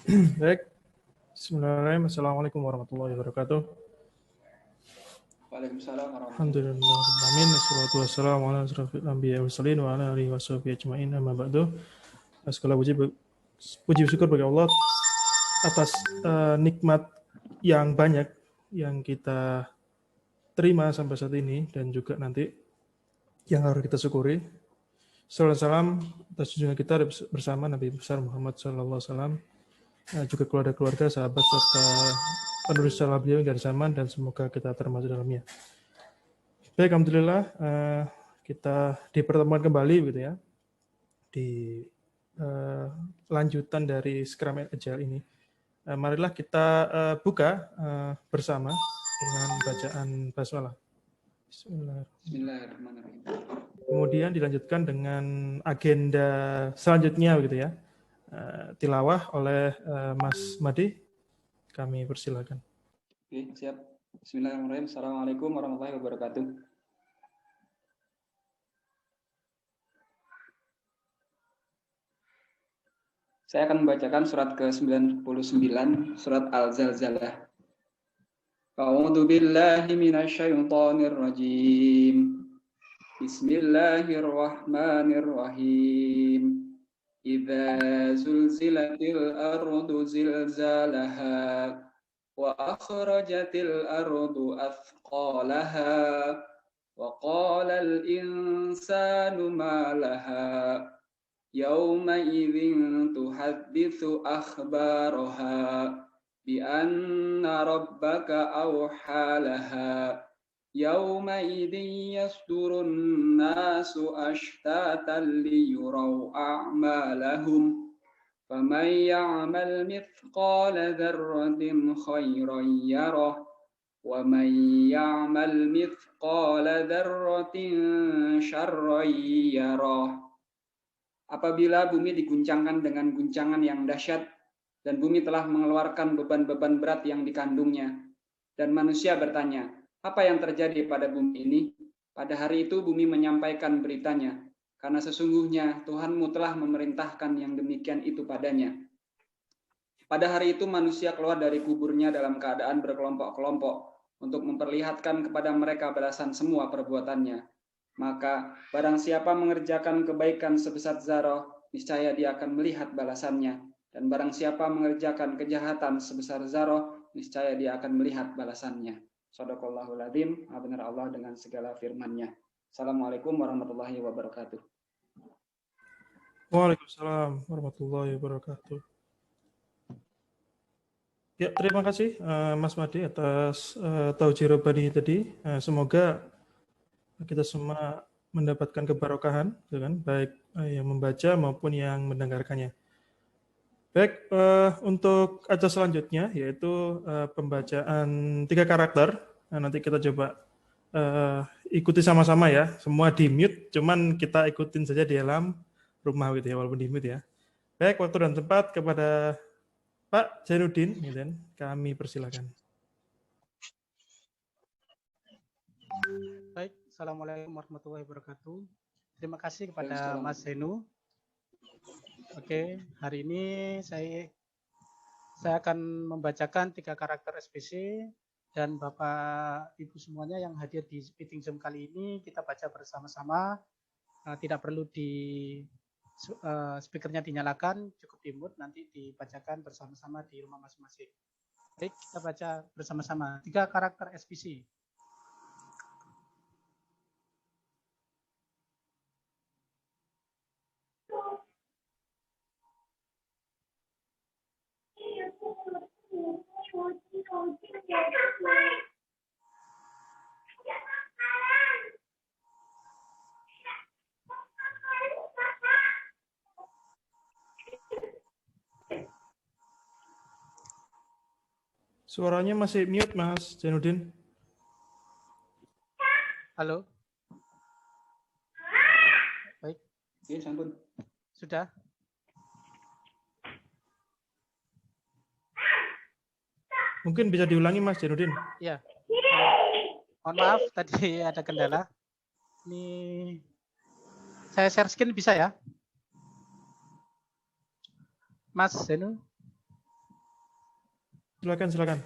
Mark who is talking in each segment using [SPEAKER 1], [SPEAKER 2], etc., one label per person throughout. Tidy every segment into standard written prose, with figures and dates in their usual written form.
[SPEAKER 1] Baik, Bismillahirrahmanirrahim. Assalamualaikum warahmatullahi wabarakatuh.
[SPEAKER 2] Waalaikumsalam warahmatullahi wabarakatuh.
[SPEAKER 1] Alhamdulillahirrahmanirrahim. Wassalatu wassalamu ala asyrafil anbiya wal mursalin wa ala alihi washabihi ajmain. Amma ba'du. Segala puji syukur bagi Allah atas nikmat yang banyak yang kita terima sampai saat ini dan juga nanti yang harus kita syukuri. Salam atas junjungan kita bersama Nabi besar Muhammad SAW, juga keluarga-keluarga, sahabat serta penulis salah beliau dari zaman, dan semoga kita termasuk dalamnya. Baik, alhamdulillah kita di pertemuan kembali gitu ya, di lanjutan dari Scrum and Agile ini. Marilah kita buka bersama dengan bacaan basmalah.
[SPEAKER 2] Bismillahirrahmanirrahim.
[SPEAKER 1] Kemudian dilanjutkan dengan agenda selanjutnya gitu ya. Tilawah oleh Mas Madi. Kami persilakan.
[SPEAKER 2] Oke, siap. Bismillahirrahmanirrahim. Assalamualaikum warahmatullahi wabarakatuh. Saya akan membacakan surat ke-99, surat Al-Zalzalah. A'udzu billahi minasyaitonir rajim. Bismillahirrahmanirrahim. Idza zulzilatil ardu zilzalaha wa akhrajatil ardu athqalaha wa qala al insanu ma laha yawma idzin tuhadditsu akhbaraha bi anna rabbaka awha laha yawma idzin yasdurun nasu ashtatan liyuraw a'malahum faman ya'mal mithqala dzarratin khairan yarah wa man ya'mal mithqala dzarratin syarran yarah. Apabila bumi diguncangkan dengan guncangan yang dahsyat dan bumi telah mengeluarkan beban-beban berat yang dikandungnya, dan manusia bertanya, apa yang terjadi pada bumi ini? Pada hari itu bumi menyampaikan beritanya, karena sesungguhnya Tuhanmu telah memerintahkan yang demikian itu padanya. Pada hari itu manusia keluar dari kuburnya dalam keadaan berkelompok-kelompok untuk memperlihatkan kepada mereka balasan semua perbuatannya. Maka barang siapa mengerjakan kebaikan sebesar zarah, niscaya dia akan melihat balasannya. Dan barang siapa mengerjakan kejahatan sebesar zarah, niscaya dia akan melihat balasannya. Shadaqallahul adzim, benar Allah dengan segala firman-Nya. Assalamualaikum warahmatullahi wabarakatuh.
[SPEAKER 1] Waalaikumsalam warahmatullahi wabarakatuh. Ya, terima kasih Mas Madi atas taujih robani tadi. Semoga kita semua mendapatkan kebarokahan, gitu kan? Baik yang membaca maupun yang mendengarkannya. Baik, untuk acara selanjutnya yaitu pembacaan 3 karakter. Nah, nanti kita coba ikuti sama-sama ya. Semua di mute, cuman kita ikutin saja di dalam rumah gitu ya, walaupun di mute ya. Baik, waktu dan tempat kepada Pak Zainuddin, gitu kan? Kami persilakan.
[SPEAKER 3] Baik, Assalamualaikum warahmatullahi wabarakatuh. Terima kasih kepada Mas Zainu. Oke, hari ini saya akan membacakan 3 karakter SPC, dan Bapak Ibu semuanya yang hadir di meeting Zoom kali ini kita baca bersama-sama. Tidak perlu speakernya dinyalakan, cukup di mute, nanti dibacakan bersama-sama di rumah masing-masing. Baik, kita baca bersama-sama 3 karakter SPC.
[SPEAKER 1] Suaranya masih mute, Mas Zainuddin.
[SPEAKER 3] Halo. Baik.
[SPEAKER 2] Ya, sampun.
[SPEAKER 3] Sudah.
[SPEAKER 1] Mungkin bisa diulangi, Mas Zainuddin.
[SPEAKER 3] Ya. Mohon maaf, tadi ada kendala. Ini saya share screen bisa ya? Mas Zainu?
[SPEAKER 1] Silakan.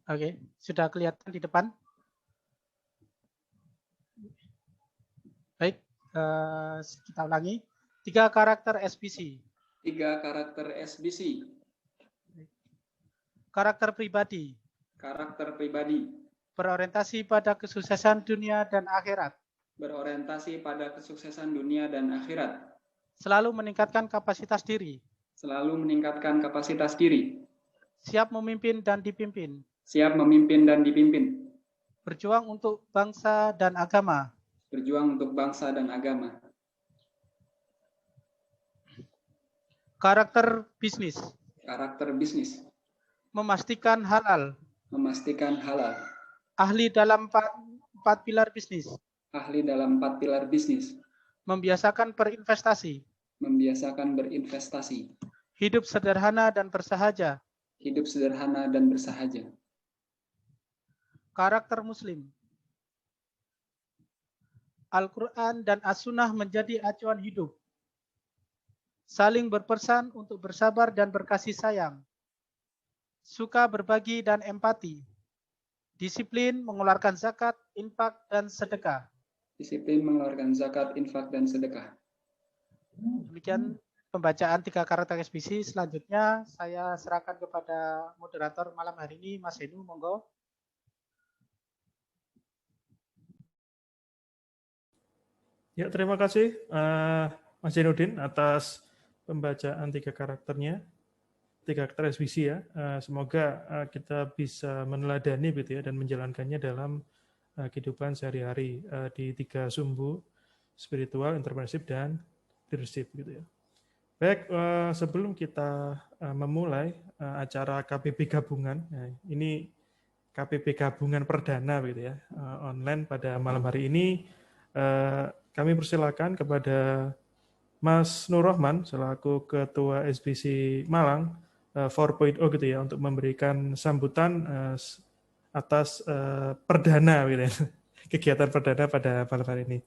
[SPEAKER 3] Oke, sudah kelihatan di depan. Baik, kita ulangi. 3 karakter SBC.
[SPEAKER 2] 3 karakter SBC.
[SPEAKER 3] Karakter pribadi.
[SPEAKER 2] Karakter pribadi.
[SPEAKER 3] Berorientasi pada kesuksesan dunia dan akhirat.
[SPEAKER 2] Berorientasi pada kesuksesan dunia dan akhirat.
[SPEAKER 3] Selalu meningkatkan kapasitas diri.
[SPEAKER 2] Selalu meningkatkan kapasitas diri.
[SPEAKER 3] Siap memimpin dan dipimpin.
[SPEAKER 2] Siap memimpin dan dipimpin.
[SPEAKER 3] Berjuang untuk bangsa dan agama.
[SPEAKER 2] Berjuang untuk bangsa dan agama.
[SPEAKER 3] Karakter bisnis.
[SPEAKER 2] Karakter bisnis.
[SPEAKER 3] Memastikan halal.
[SPEAKER 2] Memastikan halal.
[SPEAKER 3] Ahli dalam 4 pilar bisnis.
[SPEAKER 2] Ahli dalam 4 pilar bisnis.
[SPEAKER 3] Membiasakan berinvestasi.
[SPEAKER 2] Membiasakan berinvestasi.
[SPEAKER 3] Hidup sederhana dan bersahaja.
[SPEAKER 2] Hidup sederhana dan bersahaja.
[SPEAKER 3] Karakter muslim. Al-Quran dan As-Sunnah menjadi acuan hidup. Saling berpesan untuk bersabar dan berkasih sayang. Suka berbagi dan empati. Disiplin mengeluarkan zakat, infak, dan sedekah.
[SPEAKER 2] Disiplin mengeluarkan zakat, infak, dan sedekah.
[SPEAKER 3] Demikian pembacaan 3 karakter SBC. Selanjutnya saya serahkan kepada moderator malam hari ini, Mas Henu, monggo.
[SPEAKER 1] Ya, terima kasih Mas Zainuddin atas pembacaan 3 karakternya, 3 karakter SBC ya. Semoga kita bisa meneladani gitu ya dan menjalankannya dalam kehidupan sehari-hari di 3 sumbu spiritual, entrepreneurship, dan leadership gitu ya. Baik, sebelum kita memulai acara KPP gabungan, nah, ini KPP gabungan perdana gitu ya, online pada malam hari ini. Kami persilakan kepada Mas Nur Rahman selaku Ketua SBC Malang 4.0 gitu ya untuk memberikan sambutan atas perdana gitu ya, kegiatan perdana pada malam hari ini.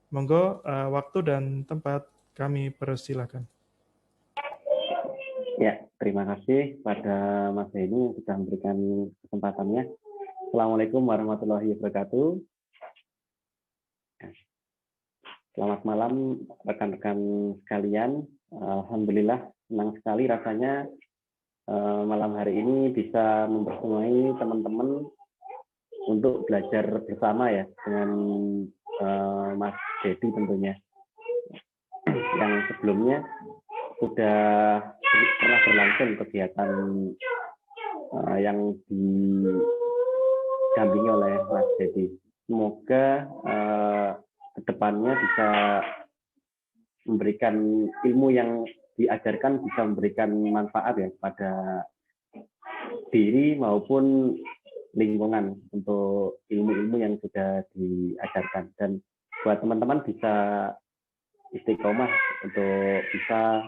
[SPEAKER 1] Monggo waktu dan tempat kami persilakan.
[SPEAKER 4] Ya, terima kasih pada Mas Henu yang sudah memberikan kesempatannya. Assalamualaikum warahmatullahi wabarakatuh. Selamat malam rekan-rekan sekalian. Alhamdulillah senang sekali rasanya malam hari ini bisa mempertemukan teman-teman untuk belajar bersama ya dengan Mas Dedi tentunya. Yang sebelumnya sudah pernah berlangsung kegiatan yang didampingi oleh Mas Dedi. Semoga kedepannya bisa memberikan ilmu yang diajarkan bisa memberikan manfaat ya pada diri maupun lingkungan untuk ilmu-ilmu yang sudah diajarkan, dan buat teman-teman bisa istiqomah untuk bisa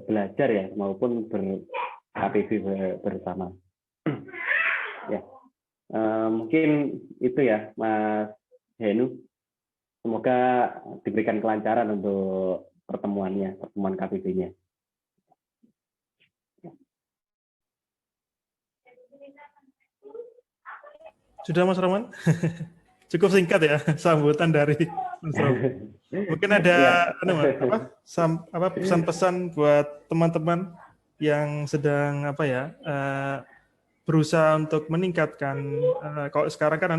[SPEAKER 4] belajar ya maupun ber-KPB bersama. Ya, mungkin itu ya Mas Henu. Semoga diberikan kelancaran untuk pertemuan KPB-nya.
[SPEAKER 1] Sudah Mas Rahman? Cukup singkat ya sambutan dari Mas Rahman. Mungkin ada pesan-pesan buat teman-teman yang sedang berusaha untuk meningkatkan, kalau sekarang kan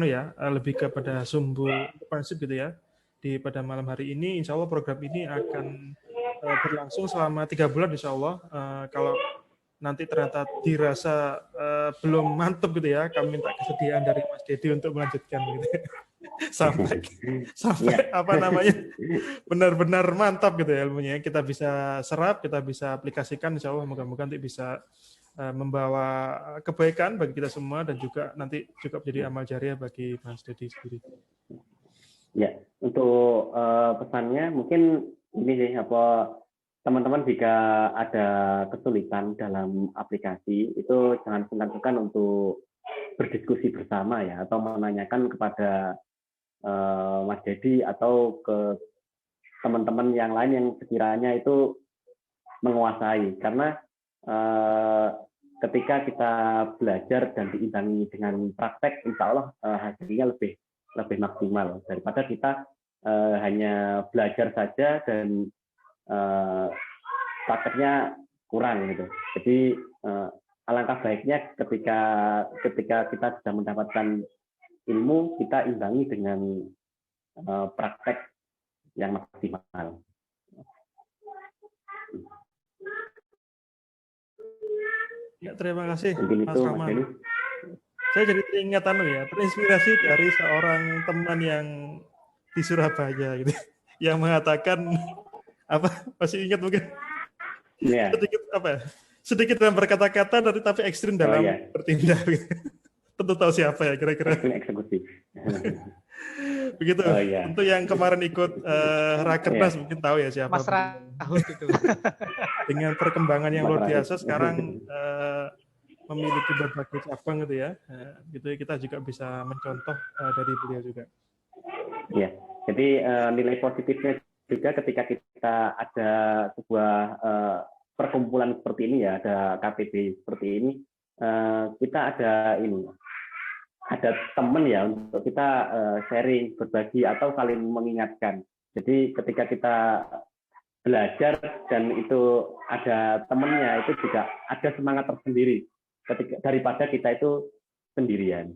[SPEAKER 1] lebih kepada sumbu entrepreneurship gitu ya. Pada malam hari ini insya Allah program ini akan berlangsung selama 3 bulan insya Allah. Kalau nanti ternyata dirasa belum mantap gitu ya, kami minta kesediaan dari Mas Dedi untuk melanjutkan gitu. sampai benar-benar mantap gitu ya ilmunya, kita bisa serap, kita bisa aplikasikan, insya Allah moga-moga nanti bisa membawa kebaikan bagi kita semua dan juga nanti juga menjadi amal jariah bagi Mas Dedi sendiri.
[SPEAKER 4] Ya, untuk pesannya mungkin ini sih teman-teman jika ada kesulitan dalam aplikasi itu jangan sungkan-sungkan untuk berdiskusi bersama ya, atau menanyakan kepada Mas Dedi atau ke teman-teman yang lain yang sekiranya itu menguasai, karena ketika kita belajar dan diimbangi dengan praktek, insya Allah hasilnya lebih maksimal daripada kita hanya belajar saja dan prakteknya kurang gitu. Jadi alangkah baiknya ketika kita sudah mendapatkan ilmu, kita imbangi dengan praktek yang maksimal.
[SPEAKER 1] Ya, terima kasih
[SPEAKER 4] Mungkin
[SPEAKER 1] Mas
[SPEAKER 4] itu, Mas
[SPEAKER 1] Rahman.
[SPEAKER 4] Denny.
[SPEAKER 1] Saya jadi teringat terinspirasi dari seorang teman yang di Surabaya gitu, yang mengatakan masih ingat mungkin
[SPEAKER 4] Yeah.
[SPEAKER 1] sedikit dalam berkata-kata tapi ekstrim dalam bertindak. Tentu tahu siapa ya kira-kira.
[SPEAKER 4] Eksekusi.
[SPEAKER 1] Begitu. Untuk yang kemarin ikut Rakernas mungkin tahu ya siapa.
[SPEAKER 3] Mas Rahut itu.
[SPEAKER 1] Dengan perkembangan yang luar biasa sekarang memiliki berbagai cabang gitu ya. Gitu kita juga bisa mencontoh dari beliau juga.
[SPEAKER 4] Ya. Jadi nilai positifnya juga ketika kita ada sebuah perkumpulan seperti ini ya, ada KPB seperti ini, kita ada teman ya untuk kita sharing, berbagi atau saling mengingatkan. Jadi ketika kita belajar dan itu ada temannya, itu juga ada semangat tersendiri daripada kita itu sendirian.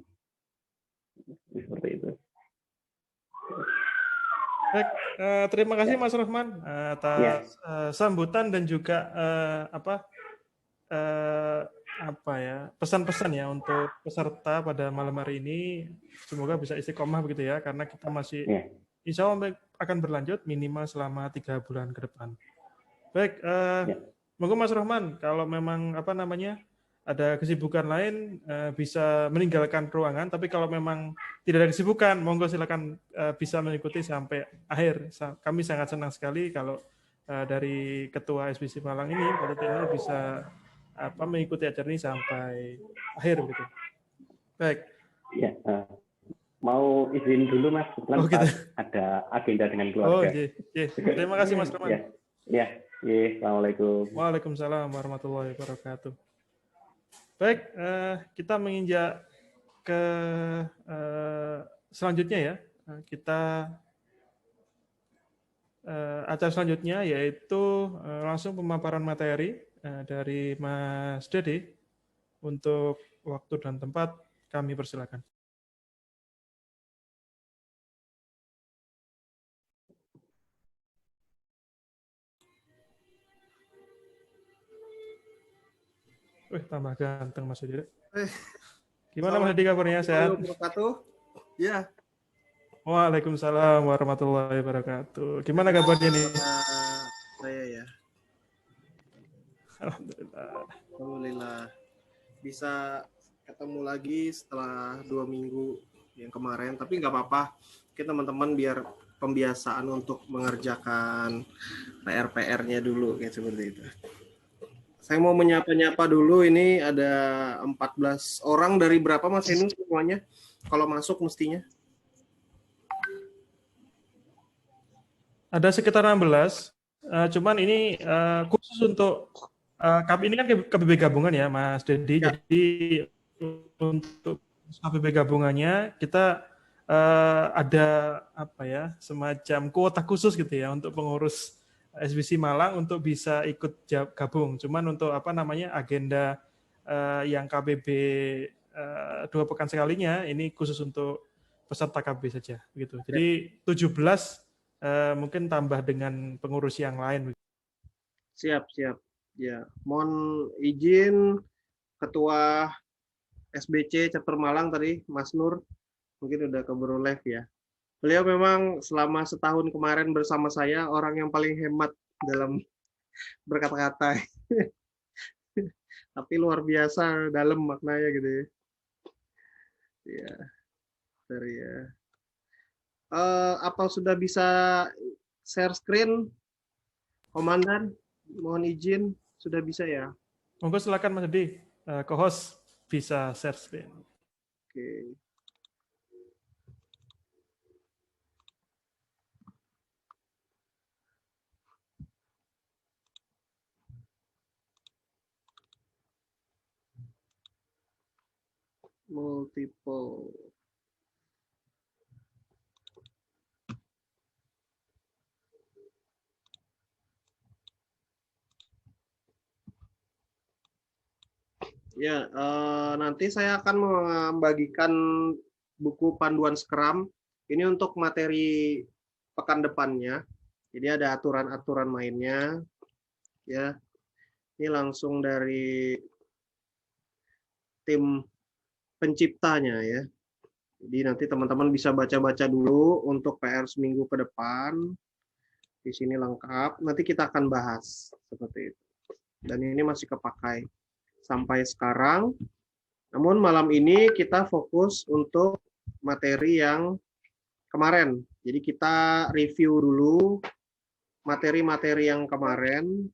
[SPEAKER 4] Seperti itu.
[SPEAKER 1] Baik, terima kasih Mas Rahman atas sambutan dan juga pesan-pesan ya untuk peserta pada malam hari ini. Semoga bisa istiqomah begitu ya, karena kita masih insya Allah akan berlanjut minimal selama 3 bulan ke depan. Baik, monggo Mas Rahman, kalau memang ada kesibukan lain bisa meninggalkan ruangan, tapi kalau memang tidak ada kesibukan, monggo silakan bisa mengikuti sampai akhir. Kami sangat senang sekali kalau dari Ketua SBC Malang ini, Pak Tino, bisa mengikuti acara ini sampai akhir begitu. Baik.
[SPEAKER 4] Ya, mau izin dulu Mas, gitu. Ada agenda dengan keluarga.
[SPEAKER 1] Terima kasih Mas Rahman.
[SPEAKER 4] Assalamualaikum.
[SPEAKER 1] Waalaikumsalam warahmatullahi wabarakatuh. Baik, kita menginjak ke selanjutnya ya. Kita acara selanjutnya yaitu langsung pemaparan materi dari Mas Dede. Untuk waktu dan tempat kami persilakan. Tambah ganteng Mas Dede. Gimana Mas Dede kabarnya, sehat?
[SPEAKER 5] Ya.
[SPEAKER 1] Waalaikumsalam warahmatullahi wabarakatuh. Gimana kabarnya nih?
[SPEAKER 5] Saya ya. Alhamdulillah. Bisa ketemu lagi setelah 2 minggu yang kemarin, tapi nggak apa-apa. Kita teman-teman biar pembiasaan untuk mengerjakan PR-PR-nya dulu kayak seperti itu. Saya mau menyapa-nyapa dulu, ini ada 14 orang dari berapa Mas Henu semuanya? Kalau masuk mestinya?
[SPEAKER 1] Ada sekitar 16, cuman ini khusus untuk ini kan KBB gabungan ya Mas Dedi, jadi untuk KBB gabungannya kita ada semacam kuota khusus gitu ya untuk pengurus SBC Malang untuk bisa ikut gabung. Cuman untuk agenda yang KBB 2 pekan sekalinya ini khusus untuk peserta KBB saja begitu. Jadi 17 mungkin tambah dengan pengurus yang lain.
[SPEAKER 5] Siap. Ya, mohon izin Ketua SBC Chapter Malang tadi Mas Nur mungkin udah keburu live ya. Beliau memang selama setahun kemarin bersama saya orang yang paling hemat dalam berkata-kata. Tapi luar biasa dalam maknanya gitu ya. Ya. Sorry ya. Apa sudah bisa share screen, Komandan? Mohon izin, sudah bisa ya?
[SPEAKER 1] Monggo silakan Mas Edi, co-host bisa share screen.
[SPEAKER 5] Oke. Multiple. Ya, nanti saya akan membagikan buku panduan Scrum ini untuk materi pekan depannya. Jadi ada aturan-aturan mainnya, ya. Ini langsung dari tim penciptanya ya. Jadi nanti teman-teman bisa baca-baca dulu untuk PR seminggu ke depan. Di sini lengkap. Nanti kita akan bahas seperti itu. Dan ini masih kepakai sampai sekarang. Namun malam ini kita fokus untuk materi yang kemarin. Jadi kita review dulu materi-materi yang kemarin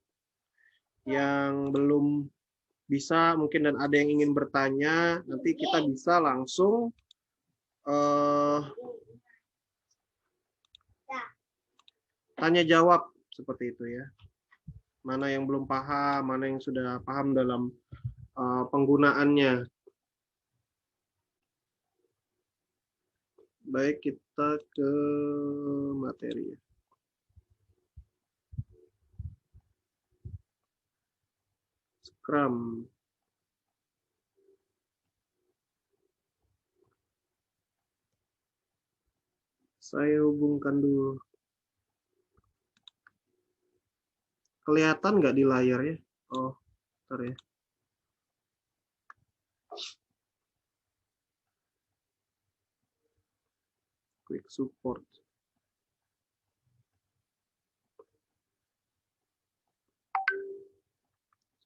[SPEAKER 5] yang belum bisa mungkin dan ada yang ingin bertanya, nanti kita bisa langsung tanya jawab seperti itu ya. Mana yang belum paham, mana yang sudah paham dalam penggunaannya. Baik, kita ke materi. Scrum. Saya hubungkan dulu. Kelihatan nggak di layar ya? Oh, bentar ya. Quick support.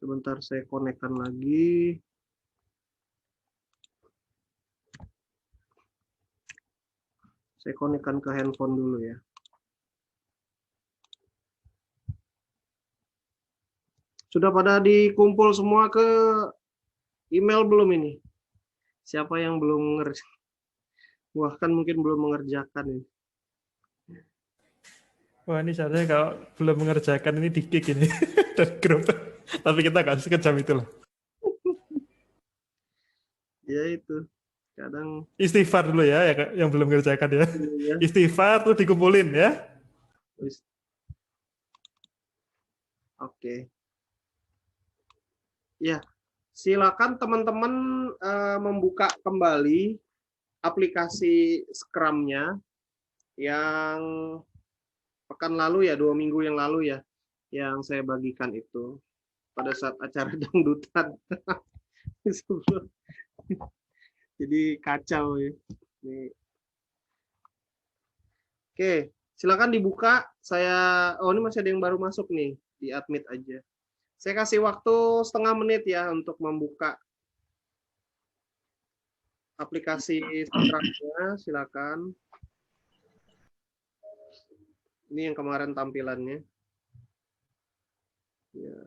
[SPEAKER 5] Sebentar saya konekkan lagi. Saya konekkan ke handphone dulu ya. Sudah pada dikumpul semua ke email belum ini? Siapa yang belum ngerjakan? Wah, kan mungkin belum mengerjakan ini.
[SPEAKER 1] Wah, ini seharusnya kalau belum mengerjakan ini di-kick ini dari grup. Tapi kita nggak sekejam itu loh.
[SPEAKER 5] Ya itu. Kadang
[SPEAKER 1] Istighfar dulu ya yang belum mengerjakan ya.
[SPEAKER 5] ya.
[SPEAKER 1] Istighfar tuh dikumpulin ya.
[SPEAKER 5] Oke. Ya, silakan teman-teman membuka kembali aplikasi Scrum-nya yang pekan lalu ya, 2 minggu yang lalu ya, yang saya bagikan itu pada saat acara dangdutan. Jadi kacau ya. Oke, silakan dibuka. Ini masih ada yang baru masuk nih, di admit aja. Saya kasih waktu setengah menit ya untuk membuka aplikasi Scrum-nya, silakan. Ini yang kemarin tampilannya. Ya.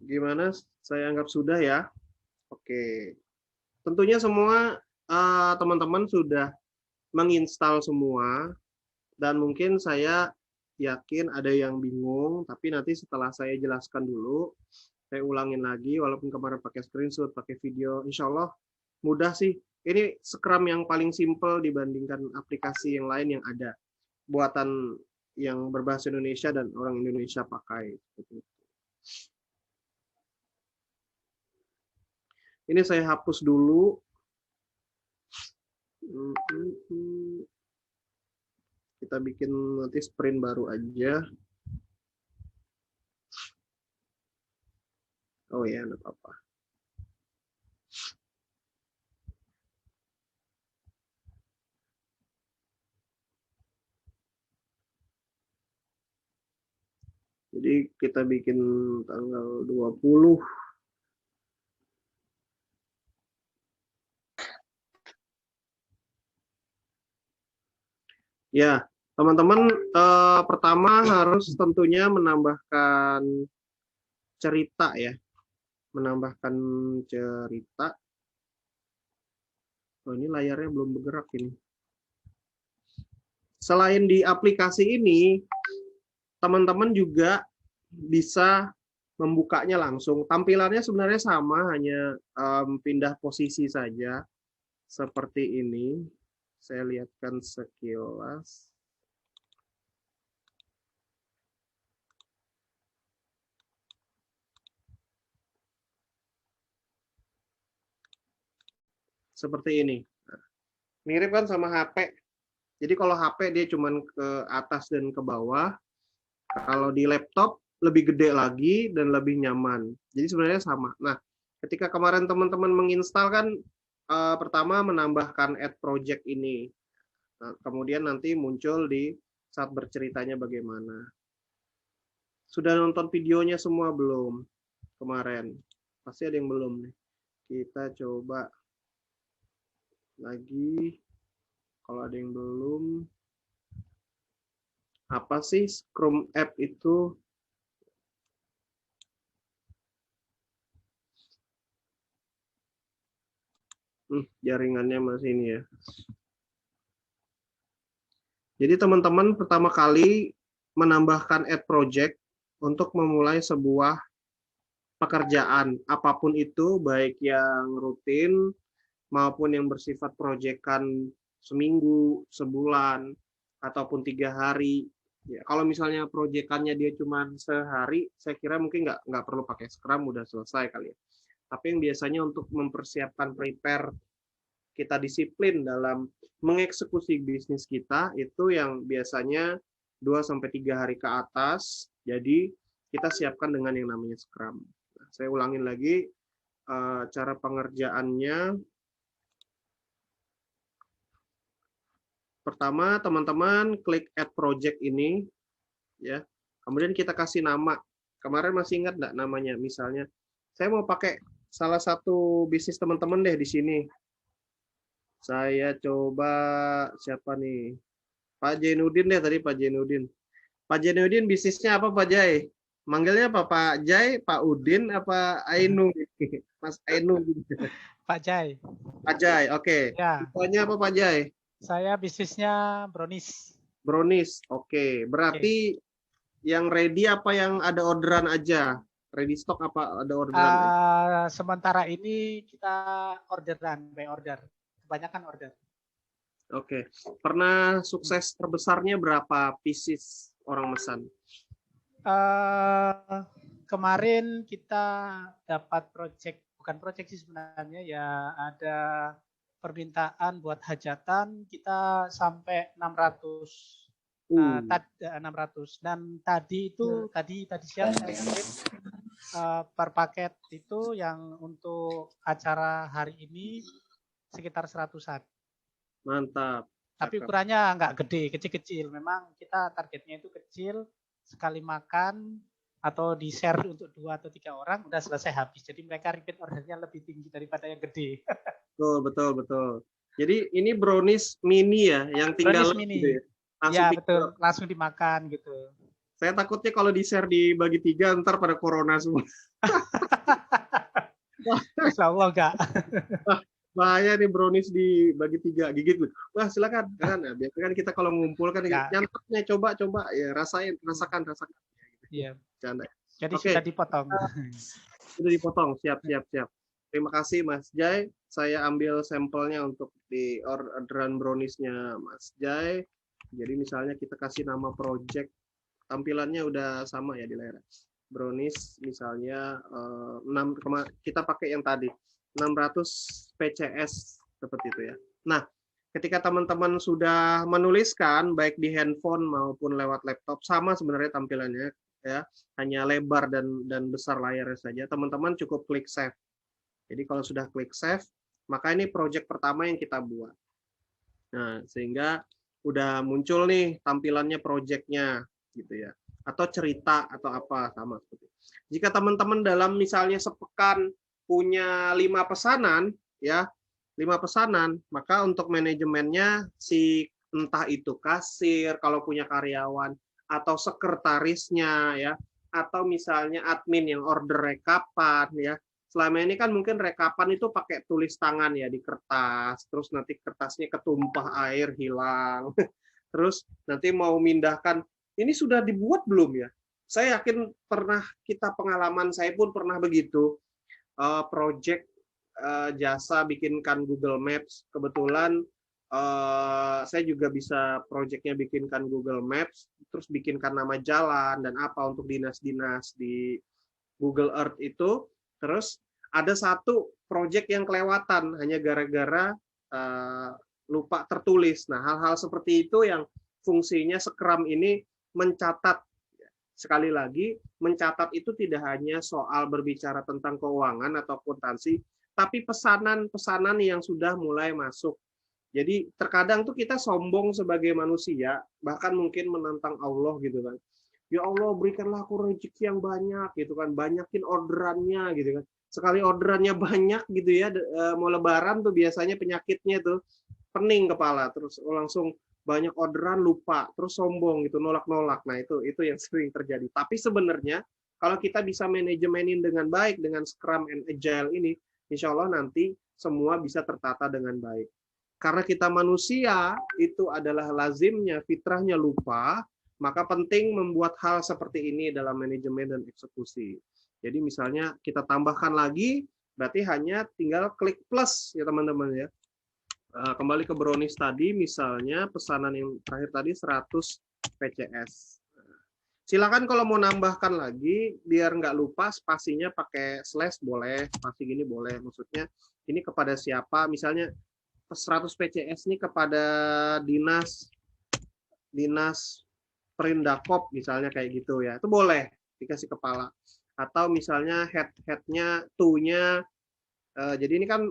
[SPEAKER 5] Gimana? Saya anggap sudah ya. Oke. Tentunya semua teman-teman sudah menginstal semua. Dan mungkin saya yakin ada yang bingung, tapi nanti setelah saya jelaskan dulu, saya ulangin lagi, walaupun kemarin pakai screenshot, pakai video, insya Allah mudah sih. Ini Scrum yang paling simple dibandingkan aplikasi yang lain yang ada. Buatan yang berbahasa Indonesia dan orang Indonesia pakai. Ini saya hapus dulu. Kita bikin nanti sprint baru aja. Oh ya, enggak apa-apa. Jadi kita bikin tanggal 20. Ya, teman-teman, pertama harus tentunya menambahkan cerita ya, menambahkan cerita. Oh, ini layarnya belum bergerak ini. Selain di aplikasi ini, teman-teman juga bisa membukanya langsung. Tampilannya sebenarnya sama, hanya pindah posisi saja seperti ini. Saya lihatkan sekilas. Seperti ini. Mirip kan sama HP. Jadi kalau HP dia cuman ke atas dan ke bawah. Kalau di laptop lebih gede lagi dan lebih nyaman. Jadi sebenarnya sama. Nah, ketika kemarin teman-teman menginstal kan pertama menambahkan add project ini. Nah, kemudian nanti muncul di saat berceritanya bagaimana. Sudah nonton videonya semua belum? Kemarin. Pasti ada yang belum nih. Kita coba lagi. Kalau ada yang belum, apa sih Chrome app itu? Jaringannya masih ini ya. Jadi teman-teman pertama kali menambahkan add project untuk memulai sebuah pekerjaan apapun itu, baik yang rutin maupun yang bersifat proyekan seminggu, sebulan, ataupun 3 hari. Ya, kalau misalnya proyekannya dia cuma sehari, saya kira mungkin nggak perlu pakai Scrum, udah selesai kali ya. Tapi yang biasanya untuk mempersiapkan prepare kita disiplin dalam mengeksekusi bisnis kita, itu yang biasanya 2-3 hari ke atas. Jadi kita siapkan dengan yang namanya Scrum. Nah, saya ulangin lagi cara pengerjaannya. Pertama, teman-teman klik add project ini, ya. Kemudian kita kasih nama. Kemarin masih ingat nggak namanya? Misalnya, saya mau pakai salah satu bisnis teman-teman deh di sini. Saya coba siapa nih? Pak Jainuddin deh tadi, Pak Jainuddin. Pak Jainuddin bisnisnya apa Pak Jai? Manggilnya apa Pak Jai, Pak Udin, apa Ainu? Mas Ainu.
[SPEAKER 3] Pak Jai.
[SPEAKER 5] Pak Jai, oke.
[SPEAKER 3] Ya.
[SPEAKER 5] Tipenya apa Pak Jai?
[SPEAKER 3] Saya bisnisnya brownies.
[SPEAKER 5] Brownies, oke. Berarti yang ready apa yang ada orderan aja? Ready stock apa ada orderan aja?
[SPEAKER 3] Sementara ini kita orderan, by order. Kebanyakan order.
[SPEAKER 5] Oke. Pernah sukses terbesarnya berapa pieces orang mesan?
[SPEAKER 3] Kemarin kita dapat project, bukan project sih sebenarnya ya, ada permintaan buat hajatan kita sampai 600. 600 dan tadi itu tadi siang saya kirim per paket itu yang untuk acara hari ini sekitar 100-an.
[SPEAKER 5] Mantap.
[SPEAKER 3] Tapi ukurannya nggak gede, kecil-kecil. Memang kita targetnya itu kecil, sekali makan atau di share untuk 2 atau 3 orang udah selesai habis. Jadi mereka repeat ordernya lebih tinggi daripada yang gede.
[SPEAKER 5] Betul. Jadi ini brownies mini ya, yang tinggal
[SPEAKER 3] brownies mini.
[SPEAKER 5] Gitu ya?
[SPEAKER 3] Ya betul, langsung dimakan gitu.
[SPEAKER 5] Saya takutnya kalau di share dibagi 3 ntar pada corona semua.
[SPEAKER 3] Insya Allah enggak.
[SPEAKER 5] Bahaya nih brownies dibagi 3 gigit. Wah silakan kan. Nah, biasanya kan kita kalau ngumpul kan nyantarnya coba ya rasakan.
[SPEAKER 3] Iya.
[SPEAKER 5] Canda.
[SPEAKER 3] Jadi sudah dipotong.
[SPEAKER 5] Sudah dipotong, siap. Terima kasih Mas Jai. Saya ambil sampelnya untuk di orderan browniesnya Mas Jai. Jadi misalnya kita kasih nama project, tampilannya udah sama ya di layar. Brownies misalnya 6, kita pakai yang tadi 600 PCS seperti itu ya. Nah, ketika teman-teman sudah menuliskan baik di handphone maupun lewat laptop, sama sebenarnya tampilannya ya, hanya lebar dan besar layarnya saja. Teman-teman cukup klik save. Jadi kalau sudah klik save, maka ini project pertama yang kita buat. Nah, sehingga udah muncul nih tampilannya project-nya gitu ya. Atau cerita atau apa sama seperti itu. Jika teman-teman dalam misalnya sepekan punya 5 pesanan ya, 5 pesanan, maka untuk manajemennya si entah itu kasir kalau punya karyawan, atau sekretarisnya ya, atau misalnya admin yang order rekapan ya. Selama ini kan mungkin rekapan itu pakai tulis tangan ya di kertas, terus nanti kertasnya ketumpah air hilang. Terus nanti mau mindahkan, ini sudah dibuat belum ya? Saya yakin pernah pengalaman saya pun pernah begitu. Project jasa bikinkan Google Maps. Kebetulan saya juga bisa projectnya bikinkan Google Maps, terus bikinkan nama jalan dan apa untuk dinas-dinas di Google Earth itu. Terus ada satu project yang kelewatan hanya gara-gara lupa tertulis. Nah, hal-hal seperti itu yang fungsinya Scrum ini mencatat. Sekali lagi, mencatat itu tidak hanya soal berbicara tentang keuangan atau akuntansi, tapi pesanan-pesanan yang sudah mulai masuk. Jadi terkadang tuh kita sombong sebagai manusia, bahkan mungkin menantang Allah gitu kan. Ya Allah, berikanlah aku rezeki yang banyak gitu kan, banyakin orderannya gitu kan. Sekali orderannya banyak gitu ya, mau lebaran tuh biasanya penyakitnya tuh pening kepala, terus langsung banyak orderan lupa, terus sombong gitu, nolak-nolak. Nah, itu yang sering terjadi. Tapi sebenarnya kalau kita bisa manajemenin dengan baik dengan Scrum and Agile ini, insya Allah nanti semua bisa tertata dengan baik. Karena kita manusia, itu adalah lazimnya, fitrahnya lupa, maka penting membuat hal seperti ini dalam manajemen dan eksekusi. Jadi misalnya kita tambahkan lagi, berarti hanya tinggal klik plus ya teman-teman ya. Kembali ke brownies tadi, misalnya pesanan yang terakhir tadi 100 PCS. Silakan kalau mau nambahkan lagi, biar nggak lupa spasinya pakai slash boleh, spasi gini boleh. Maksudnya ini kepada siapa, misalnya 100 PCS ini kepada dinas Perindakop misalnya kayak gitu ya, itu boleh dikasih kepala. Atau misalnya head-nya, to-nya. Jadi ini kan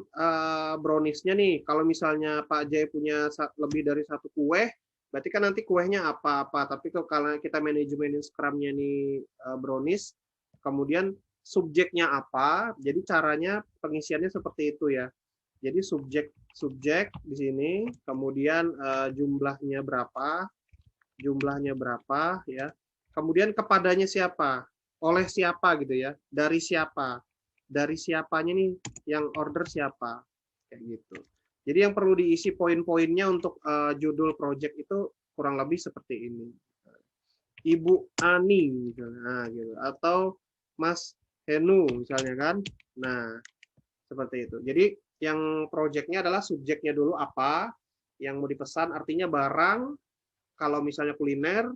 [SPEAKER 5] brownies-nya nih, kalau misalnya Pak Jay punya lebih dari satu kue, berarti kan nanti kuehnya apa-apa. Tapi kalau kita manajemenin Scrum-nya nih brownies, kemudian subjeknya apa, jadi caranya pengisiannya seperti itu ya. Jadi subjek di sini, kemudian jumlahnya berapa ya. Kemudian kepadanya siapa, oleh siapa gitu ya, dari siapa. Dari siapanya nih yang order siapa kayak gitu. Jadi yang perlu diisi poin-poinnya untuk judul project itu kurang lebih seperti ini. Ibu Ani misalnya, nah, gitu. Atau Mas Henu misalnya kan. Nah, seperti itu. Jadi yang projectnya adalah subjeknya dulu apa yang mau dipesan, artinya barang, kalau misalnya kuliner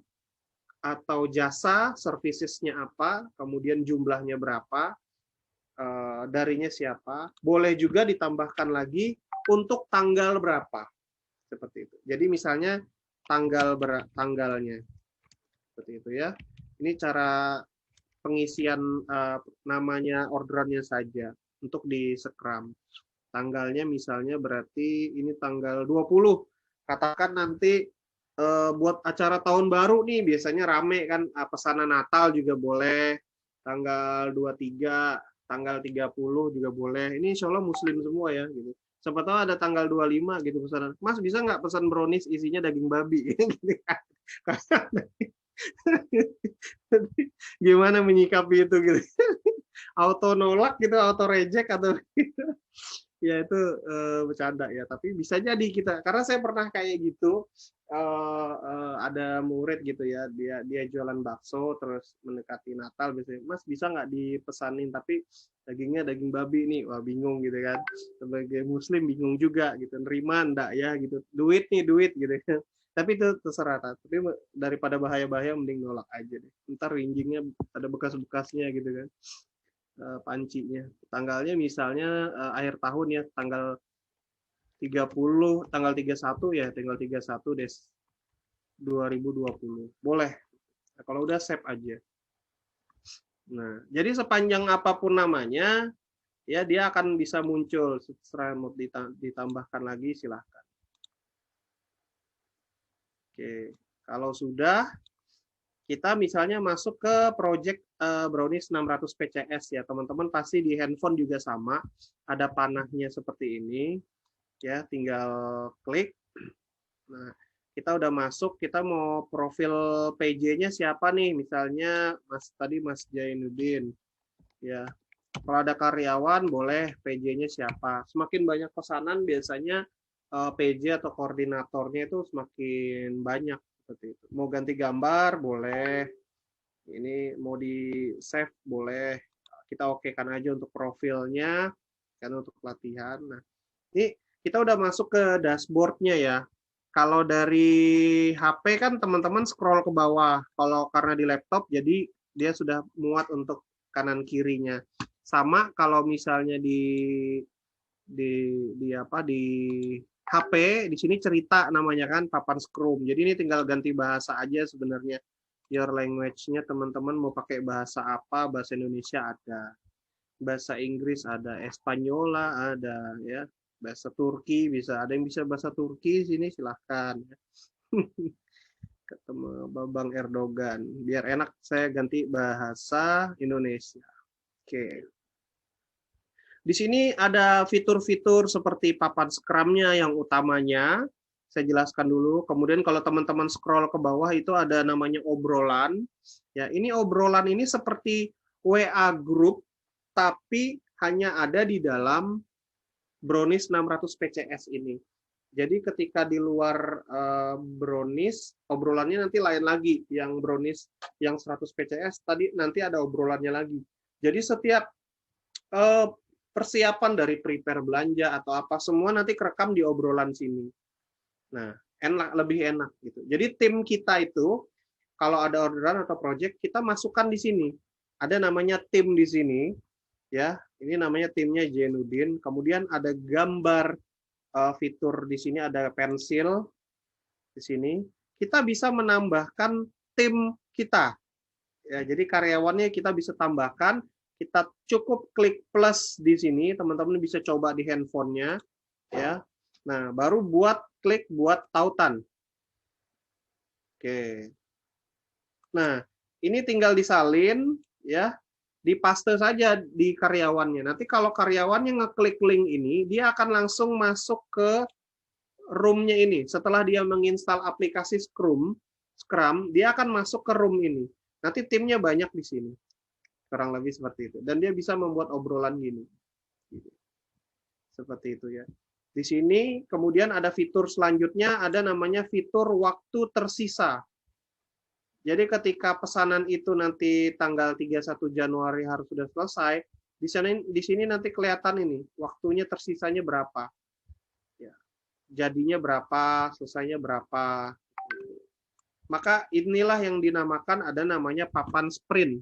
[SPEAKER 5] atau jasa, servicesnya apa, kemudian jumlahnya berapa, darinya siapa, boleh juga ditambahkan lagi untuk tanggal berapa, seperti itu. Jadi misalnya tanggalnya, seperti itu ya. Ini cara pengisian namanya orderannya saja untuk di Scrum. Tanggalnya misalnya berarti ini tanggal 20. Katakan nanti buat acara tahun baru nih biasanya rame kan, pesanan Natal juga boleh, tanggal 23, tanggal 30 juga boleh. Ini insya Allah muslim semua ya gitu. Siapa tahu ada tanggal 25 gitu pesanan. Mas bisa nggak pesan brownies isinya daging babi? Gimana menyikapi itu gitu? Auto nolak gitu, auto reject atau gitu. Ya itu bercanda ya, tapi bisa jadi kita, karena saya pernah kayak gitu, ada murid gitu ya, dia jualan bakso terus mendekati Natal biasanya, Mas bisa nggak dipesanin tapi dagingnya daging babi nih, wah bingung gitu kan, sebagai muslim bingung juga gitu, nerima enggak ya gitu, duit gitu kan, tapi itu terserah, tapi daripada bahaya-bahaya mending nolak aja deh, ntar rinjingnya ada bekas-bekasnya gitu kan. Pancinya. Tanggalnya misalnya akhir tahun ya, tanggal 30, tanggal 31 ya, tanggal 31 Des 2020. Boleh. Nah, kalau udah save aja. Nah, jadi sepanjang apapun namanya, ya dia akan bisa muncul. Setelah mau ditambahkan lagi silahkan. Oke, kalau sudah, kita misalnya masuk ke project brownies 600 PCS ya, teman-teman pasti di handphone juga sama, ada panahnya seperti ini ya, tinggal klik. Nah, kita udah masuk, kita mau profil PJ-nya siapa nih? Misalnya Mas Jainuddin. Ya. Kalau ada karyawan boleh PJ-nya siapa. Semakin banyak pesanan biasanya PJ atau koordinatornya itu semakin banyak seperti itu. Mau ganti gambar boleh. Ini mau di save boleh. Kita okekan aja untuk profilnya kan untuk pelatihan. Nah, ini kita udah masuk ke dashboard-nya ya. Kalau dari HP kan teman-teman scroll ke bawah. Kalau karena di laptop jadi dia sudah muat untuk kanan kirinya. Sama kalau misalnya di HP di sini cerita namanya kan papan Scrum. Jadi ini tinggal ganti bahasa aja sebenarnya. Your language-nya teman-teman mau pakai bahasa apa? Bahasa Indonesia ada. Bahasa Inggris ada, Espanyola ada ya. Bahasa Turki bisa. Ada yang bisa bahasa Turki sini silahkan. Ketemu Babang Erdogan. Biar enak saya ganti bahasa Indonesia. Oke. Di sini ada fitur-fitur seperti papan Scrum-nya yang utamanya. Saya jelaskan dulu. Kemudian kalau teman-teman scroll ke bawah itu ada namanya obrolan. Ya, ini obrolan ini seperti WA group tapi hanya ada di dalam Brownies 600 PCS ini. Jadi ketika di luar Brownies, obrolannya nanti lain lagi. Yang Brownies yang 100 PCS tadi nanti ada obrolannya lagi. Jadi setiap persiapan dari prepare belanja atau apa semua nanti kerekam di obrolan sini. Nah, lebih enak gitu. Jadi tim kita itu kalau ada orderan atau project kita masukkan di sini. Ada namanya tim di sini, ya. Ini namanya timnya Jainuddin. Kemudian ada gambar fitur di sini, ada pensil di sini. Kita bisa menambahkan tim kita. Ya, jadi karyawannya kita bisa tambahkan. Kita cukup klik plus di sini, teman-teman bisa coba di handphonenya, ya. Nah, baru klik buat tautan. Oke. Nah, ini tinggal disalin, ya, dipaste saja di karyawannya. Nanti kalau karyawannya ngeklik link ini, dia akan langsung masuk ke room-nya ini. Setelah dia menginstal aplikasi Scrum, dia akan masuk ke room ini. Nanti timnya banyak di sini. Kurang lebih seperti itu. Dan dia bisa membuat obrolan gini. Seperti itu ya. Di sini kemudian ada fitur selanjutnya, ada namanya fitur waktu tersisa. Jadi ketika pesanan itu nanti tanggal 31 Januari harus sudah selesai, di sini nanti kelihatan ini, waktunya tersisanya berapa. Ya. Jadinya berapa, selesainya berapa. Maka inilah yang dinamakan ada namanya papan sprint.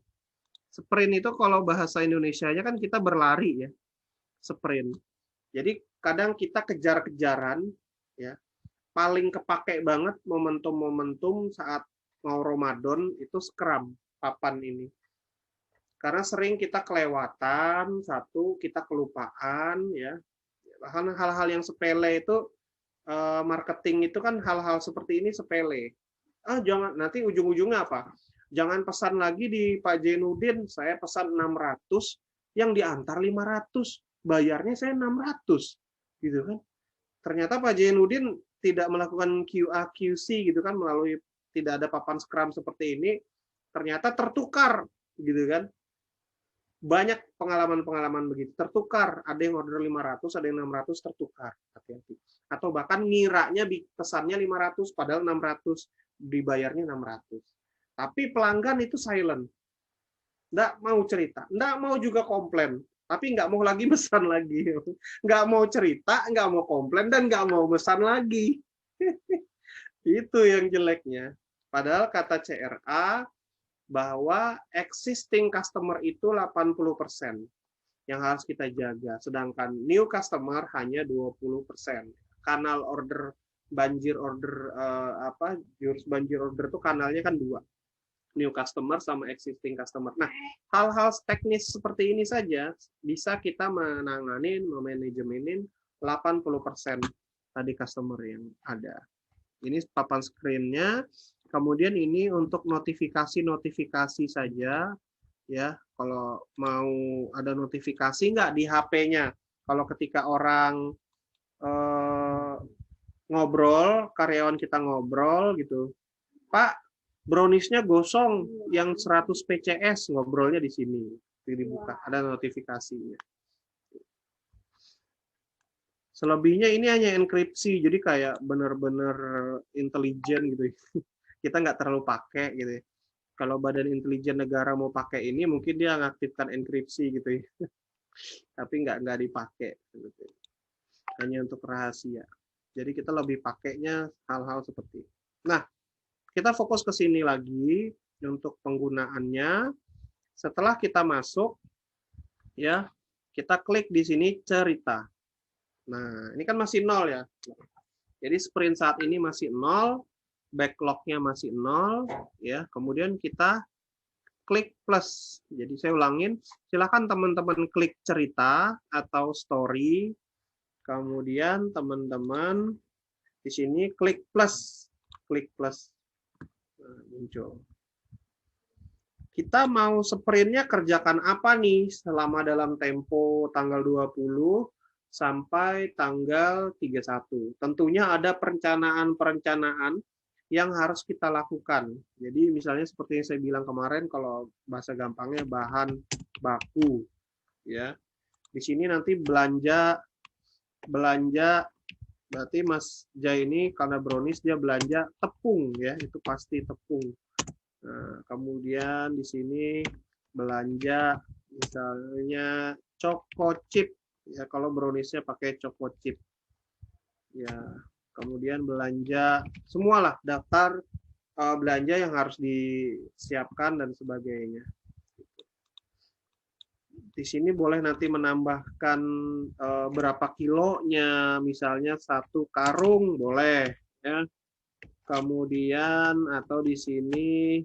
[SPEAKER 5] Sprint itu kalau bahasa Indonesianya kan kita berlari ya, sprint. Jadi kadang kita kejar-kejaran, ya. Paling kepake banget momentum-momentum saat mau Ramadan itu Scrum papan ini. Karena sering kita kelewatan, kita kelupaan, ya. Bahkan hal-hal yang sepele itu marketing itu kan hal-hal seperti ini sepele. Jangan nanti ujung-ujungnya apa? Jangan pesan lagi di Pak Jainuddin, saya pesan 600, yang diantar 500, bayarnya saya 600, gitu kan? Ternyata Pak Jainuddin tidak melakukan QA/QC gitu kan, melalui tidak ada papan Scrum seperti ini, ternyata tertukar, gitu kan? Banyak pengalaman-pengalaman begitu, tertukar, ada yang order 500, ada yang 600 tertukar, hati-hati. Atau bahkan ngiranya pesannya 500, padahal 600, dibayarnya 600. Tapi pelanggan itu silent. Nggak mau cerita. Nggak mau juga komplain. Tapi nggak mau lagi pesan lagi. Nggak mau cerita, nggak mau komplain, dan nggak mau pesan lagi. Itu yang jeleknya. Padahal kata CRA, bahwa existing customer itu 80% yang harus kita jaga. Sedangkan new customer hanya 20%. Kanal order, banjir order, jurus banjir order itu kanalnya kan 2. New customer sama existing customer. Nah, hal-hal teknis seperti ini saja bisa kita menanganin, memanajemenin 80% tadi customer yang ada. Ini papan screen-nya. Kemudian ini untuk notifikasi saja, ya. Kalau mau ada notifikasi nggak di HP-nya. Kalau ketika orang ngobrol, karyawan kita ngobrol gitu. Pak, brownies-nya gosong yang 100 PCS, ngobrolnya di sini. Dibuka, ada notifikasinya. Selebihnya ini hanya enkripsi, jadi kayak benar-benar intelijen gitu. Kita nggak terlalu pakai gitu. Kalau Badan Intelijen Negara mau pakai ini, mungkin dia ngaktifkan enkripsi gitu. Tapi nggak dipakai. Gitu. Hanya untuk rahasia. Jadi kita lebih pakainya hal-hal seperti itu. Nah, kita fokus ke sini lagi untuk penggunaannya. Setelah kita masuk, ya kita klik di sini cerita. Nah, ini kan masih 0 ya. Jadi sprint saat ini masih 0, backlog-nya masih 0, ya. Kemudian kita klik plus. Jadi saya ulangin, silakan teman-teman klik cerita atau story. Kemudian teman-teman di sini klik plus. Klik plus. Nah, muncul. Kita mau sprintnya kerjakan apa nih selama dalam tempo tanggal 20 sampai tanggal 31. Tentunya ada perencanaan-perencanaan yang harus kita lakukan. Jadi misalnya seperti yang saya bilang kemarin, kalau bahasa gampangnya bahan baku, ya. Di sini nanti belanja berarti Mas Jai ini karena brownies dia belanja tepung, ya, itu pasti tepung. Nah, kemudian di sini belanja misalnya choco chip. Ya, kalau browniesnya pakai choco chip. Ya, kemudian belanja semualah daftar belanja yang harus disiapkan dan sebagainya. Di sini boleh nanti menambahkan berapa kilonya, misalnya 1 karung boleh, ya. Kemudian atau di sini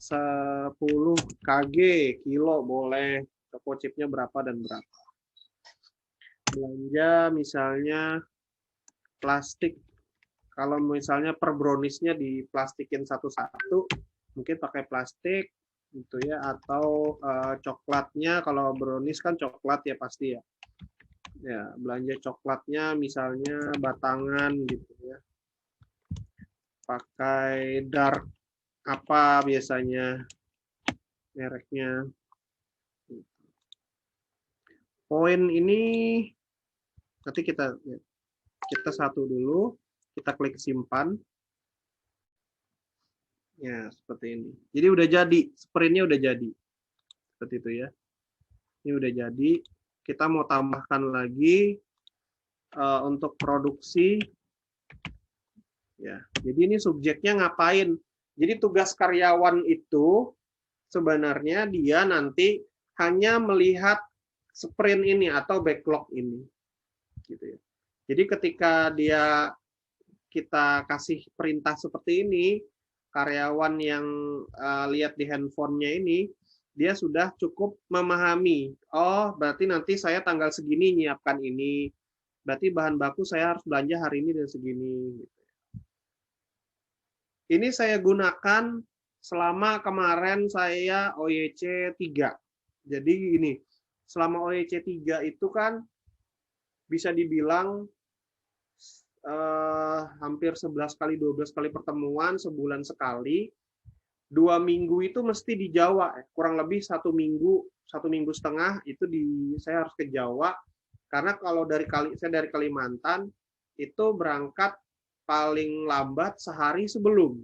[SPEAKER 5] 10 kg kilo boleh, choco chipnya berapa dan berapa. Belanja misalnya plastik, kalau misalnya per browniesnya diplastikin satu-satu, mungkin pakai plastik gitu ya, atau coklatnya, kalau brownies kan coklat ya pasti ya. Ya, belanja coklatnya misalnya batangan gitu ya. Pakai dark apa biasanya mereknya. Poin ini nanti kita satu dulu, kita klik simpan. Ya, seperti ini. Jadi udah jadi, sprintnya udah jadi. Seperti itu ya. Ini udah jadi. Kita mau tambahkan lagi untuk produksi. Ya, jadi ini subjeknya ngapain? Jadi tugas karyawan itu sebenarnya dia nanti hanya melihat sprint ini atau backlog ini. Gitu ya. Jadi ketika kita kasih perintah seperti ini, karyawan yang lihat di handphonenya ini, dia sudah cukup memahami, oh berarti nanti saya tanggal segini nyiapkan ini, berarti bahan baku saya harus belanja hari ini dan segini. Ini saya gunakan selama kemarin saya OYC 3. Jadi gini, selama OYC 3 itu kan bisa dibilang hampir 11 kali 12 kali pertemuan, sebulan sekali. 2 minggu itu mesti di Jawa, kurang lebih 1 minggu setengah itu saya harus ke Jawa, karena kalau saya dari Kalimantan itu berangkat paling lambat sehari sebelum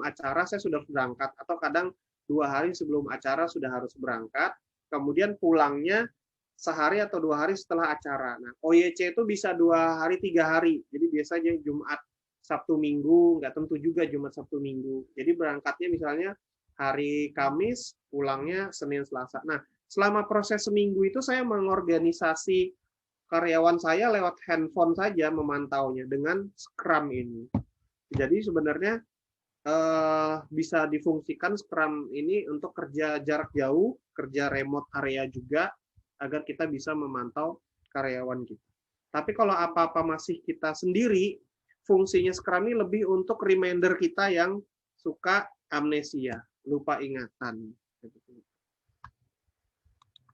[SPEAKER 5] acara saya sudah berangkat, atau kadang 2 hari sebelum acara sudah harus berangkat, kemudian pulangnya sehari atau 2 hari setelah acara. Nah, OYC itu bisa 2 hari, 3 hari. Jadi biasanya Jumat, Sabtu, Minggu, nggak tentu juga Jumat, Sabtu, Minggu. Jadi berangkatnya misalnya hari Kamis, pulangnya Senin, Selasa. Nah, selama proses seminggu itu saya mengorganisasi karyawan saya lewat handphone saja memantaunya dengan Scrum ini. Jadi sebenarnya bisa difungsikan Scrum ini untuk kerja jarak jauh, kerja remote area juga, agar kita bisa memantau karyawan kita. Tapi kalau apa-apa masih kita sendiri, fungsinya Scrum ini lebih untuk reminder kita yang suka amnesia, lupa ingatan.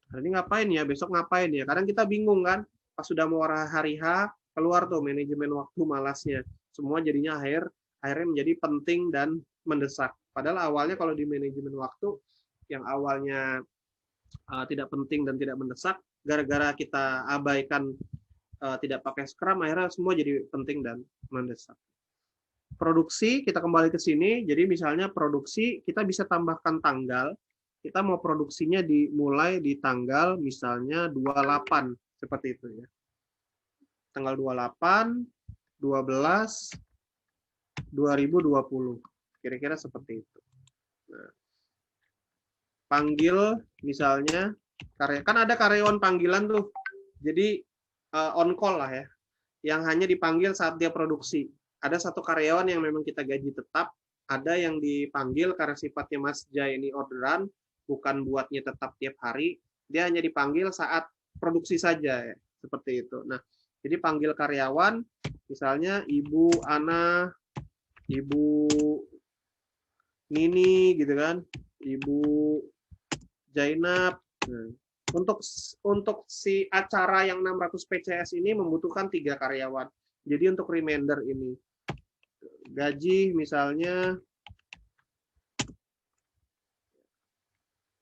[SPEAKER 5] Hari ini ngapain ya, besok ngapain ya? Kadang kita bingung kan, pas sudah mau hari H, keluar tuh manajemen waktu malasnya. Semua jadinya akhirnya menjadi penting dan mendesak. Padahal awalnya kalau di manajemen waktu yang awalnya tidak penting dan tidak mendesak, gara-gara kita abaikan tidak pakai Scrum, akhirnya semua jadi penting dan mendesak. Produksi, kita kembali ke sini. Jadi misalnya produksi, kita bisa tambahkan tanggal. Kita mau produksinya dimulai di tanggal misalnya 28, seperti itu ya. Tanggal 28, 12, 2020. Kira-kira seperti itu. Nah, panggil misalnya, kan ada karyawan panggilan tuh. Jadi on call lah ya. Yang hanya dipanggil saat dia produksi. Ada satu karyawan yang memang kita gaji tetap, ada yang dipanggil karena sifatnya Mas Jai ini orderan, bukan buatnya tetap tiap hari, dia hanya dipanggil saat produksi saja, ya. Seperti itu. Nah, jadi panggil karyawan, misalnya Ibu Ana, Ibu Nini, gitu kan, Ibu Jainab. Nah, untuk si acara yang 600 PCS ini membutuhkan 3 karyawan. Jadi untuk reminder ini, gaji misalnya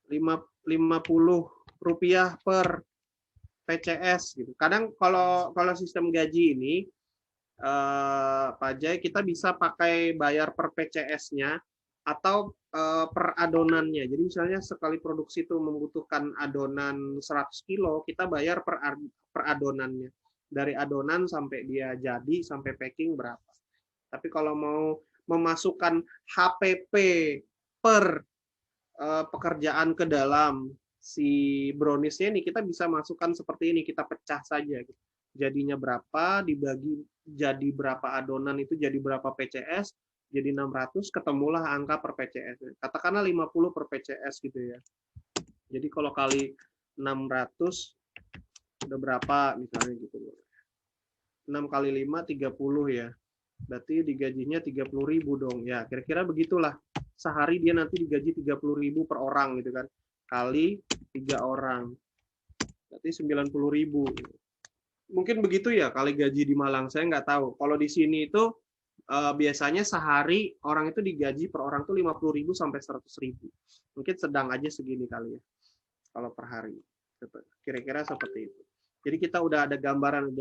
[SPEAKER 5] 50 rupiah per PCS gitu. Kadang kalau sistem gaji ini Pak Jai, kita bisa pakai bayar per PCS-nya atau per adonannya. Jadi misalnya sekali produksi itu membutuhkan adonan 100 kilo, kita bayar per adonannya. Dari adonan sampai dia jadi, sampai packing berapa. Tapi kalau mau memasukkan HPP per pekerjaan ke dalam si brownies-nya ini, kita bisa masukkan seperti ini, kita pecah saja. Jadinya berapa, dibagi jadi berapa adonan, itu jadi berapa PCS, jadi 600, ketemulah angka per PCS. Katakanlah 50 per PCS gitu ya. Jadi kalau kali 600, udah berapa misalnya gitu. 6 kali 5, 30 ya. Berarti digajinya 30.000 dong. Ya, kira-kira begitulah. Sehari dia nanti digaji 30.000 per orang gitu kan. Kali 3 orang. Berarti 90.000. Mungkin begitu ya kali gaji di Malang. Saya nggak tahu. Kalau di sini itu biasanya sehari orang itu digaji per orang tuh 50.000 sampai 100.000. Mungkin sedang aja segini kali ya. Kalau per hari. Kira-kira seperti itu. Jadi kita udah ada gambaran,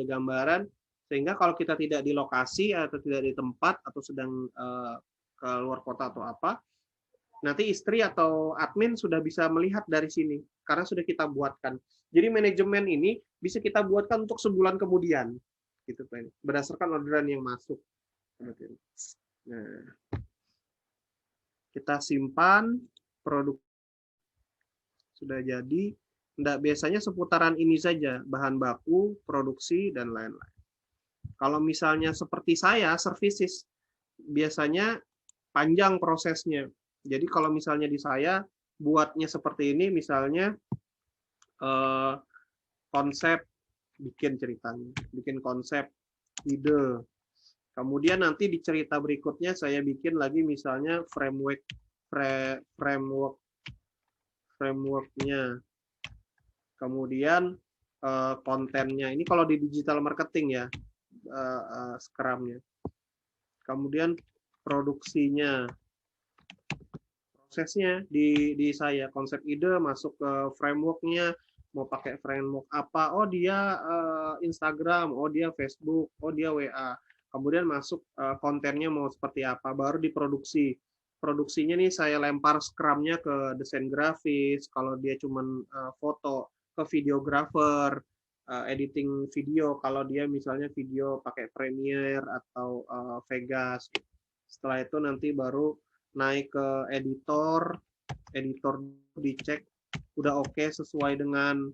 [SPEAKER 5] sehingga kalau kita tidak di lokasi atau tidak di tempat atau sedang ke luar kota atau apa, nanti istri atau admin sudah bisa melihat dari sini karena sudah kita buatkan. Jadi manajemen ini bisa kita buatkan untuk sebulan kemudian, gitu Pak. Berdasarkan orderan yang masuk. Nah, kita simpan produk sudah jadi. Biasanya seputaran ini saja, bahan baku, produksi, dan lain-lain. Kalau misalnya seperti saya, services, biasanya panjang prosesnya. Jadi kalau misalnya di saya, buatnya seperti ini, misalnya konsep, bikin ceritanya, bikin konsep, ide. Kemudian nanti di cerita berikutnya, saya bikin lagi misalnya frameworknya. Kemudian kontennya, ini kalau di digital marketing ya, Scrum-nya. Kemudian produksinya, prosesnya di saya, konsep ide masuk ke framework-nya, mau pakai framework apa, oh dia Instagram, oh dia Facebook, oh dia WA. Kemudian masuk kontennya mau seperti apa, baru diproduksi. Produksinya nih saya lempar Scrum-nya ke desain grafis, kalau dia cuman foto, ke videographer, editing video, kalau dia misalnya video pakai Premiere atau Vegas. Setelah itu nanti baru naik ke editor dicek udah oke sesuai dengan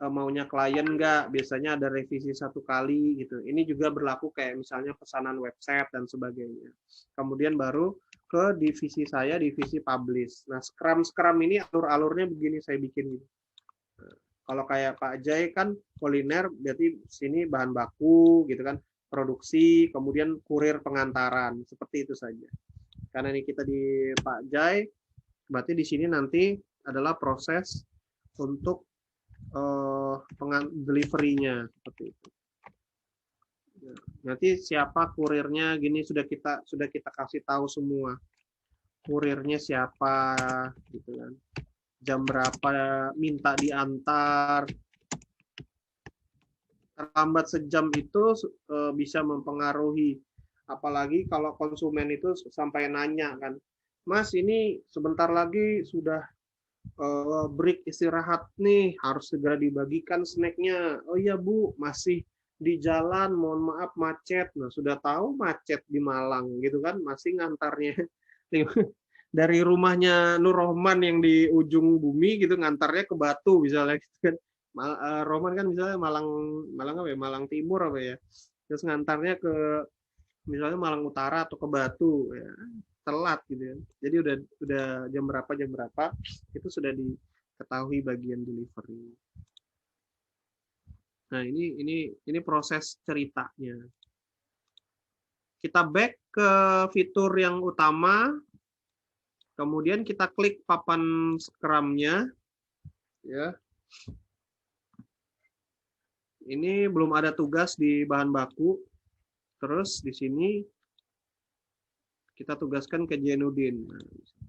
[SPEAKER 5] maunya klien nggak, biasanya ada revisi 1 kali gitu. Ini juga berlaku kayak misalnya pesanan website dan sebagainya. Kemudian baru ke divisi saya, divisi publish. Nah, Scrum ini alur-alurnya begini saya bikin gitu. Kalau kayak Pak Jai kan kuliner, berarti sini bahan baku gitu kan, produksi, kemudian kurir pengantaran, seperti itu saja. Karena ini kita di Pak Jai, berarti di sini nanti adalah proses untuk delivery-nya seperti itu. Nanti siapa kurirnya gini sudah kita kasih tahu semua. Kurirnya siapa gitu kan. Jam berapa minta diantar. Terlambat sejam itu bisa mempengaruhi, apalagi kalau konsumen itu sampai nanya kan, Mas ini sebentar lagi sudah break istirahat nih, harus segera dibagikan snacknya. Oh iya Bu, masih di jalan, mohon maaf macet. Nah sudah tahu macet di Malang gitu kan, masih ngantarnya dari rumahnya Nur Rohman yang di ujung bumi gitu, ngantarnya ke Batu misalnya gitu kan. Roman kan misalnya Malang apa ya, Malang Timur apa ya, terus ngantarnya ke misalnya Malang Utara atau ke Batu ya, telat gitu ya. Jadi udah jam berapa itu sudah diketahui bagian delivery. Nah ini proses ceritanya. Kita back ke fitur yang utama, kemudian kita klik papan Scrum-nya ya. Ini belum ada tugas di bahan baku. Terus di sini kita tugaskan ke Jenudin.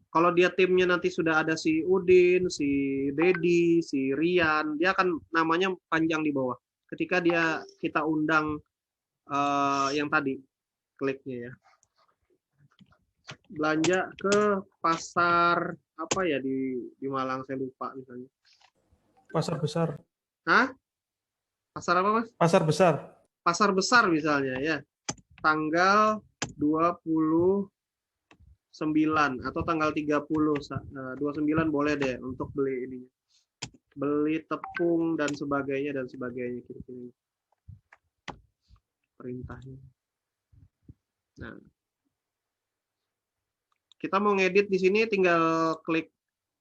[SPEAKER 5] Kalau dia timnya nanti sudah ada si Udin, si Dedi, si Rian, dia akan namanya panjang di bawah. Ketika kita undang yang tadi kliknya ya. Belanja ke pasar apa ya di Malang, saya lupa misalnya.
[SPEAKER 1] Pasar besar.
[SPEAKER 5] Hah? Pasar apa, Mas?
[SPEAKER 1] Pasar besar.
[SPEAKER 5] Pasar besar misalnya ya. Tanggal 29 atau tanggal 30. 29 boleh deh untuk beli ini. Beli tepung dan sebagainya kira-kira. Perintahnya. Nah. Kita mau ngedit di sini tinggal klik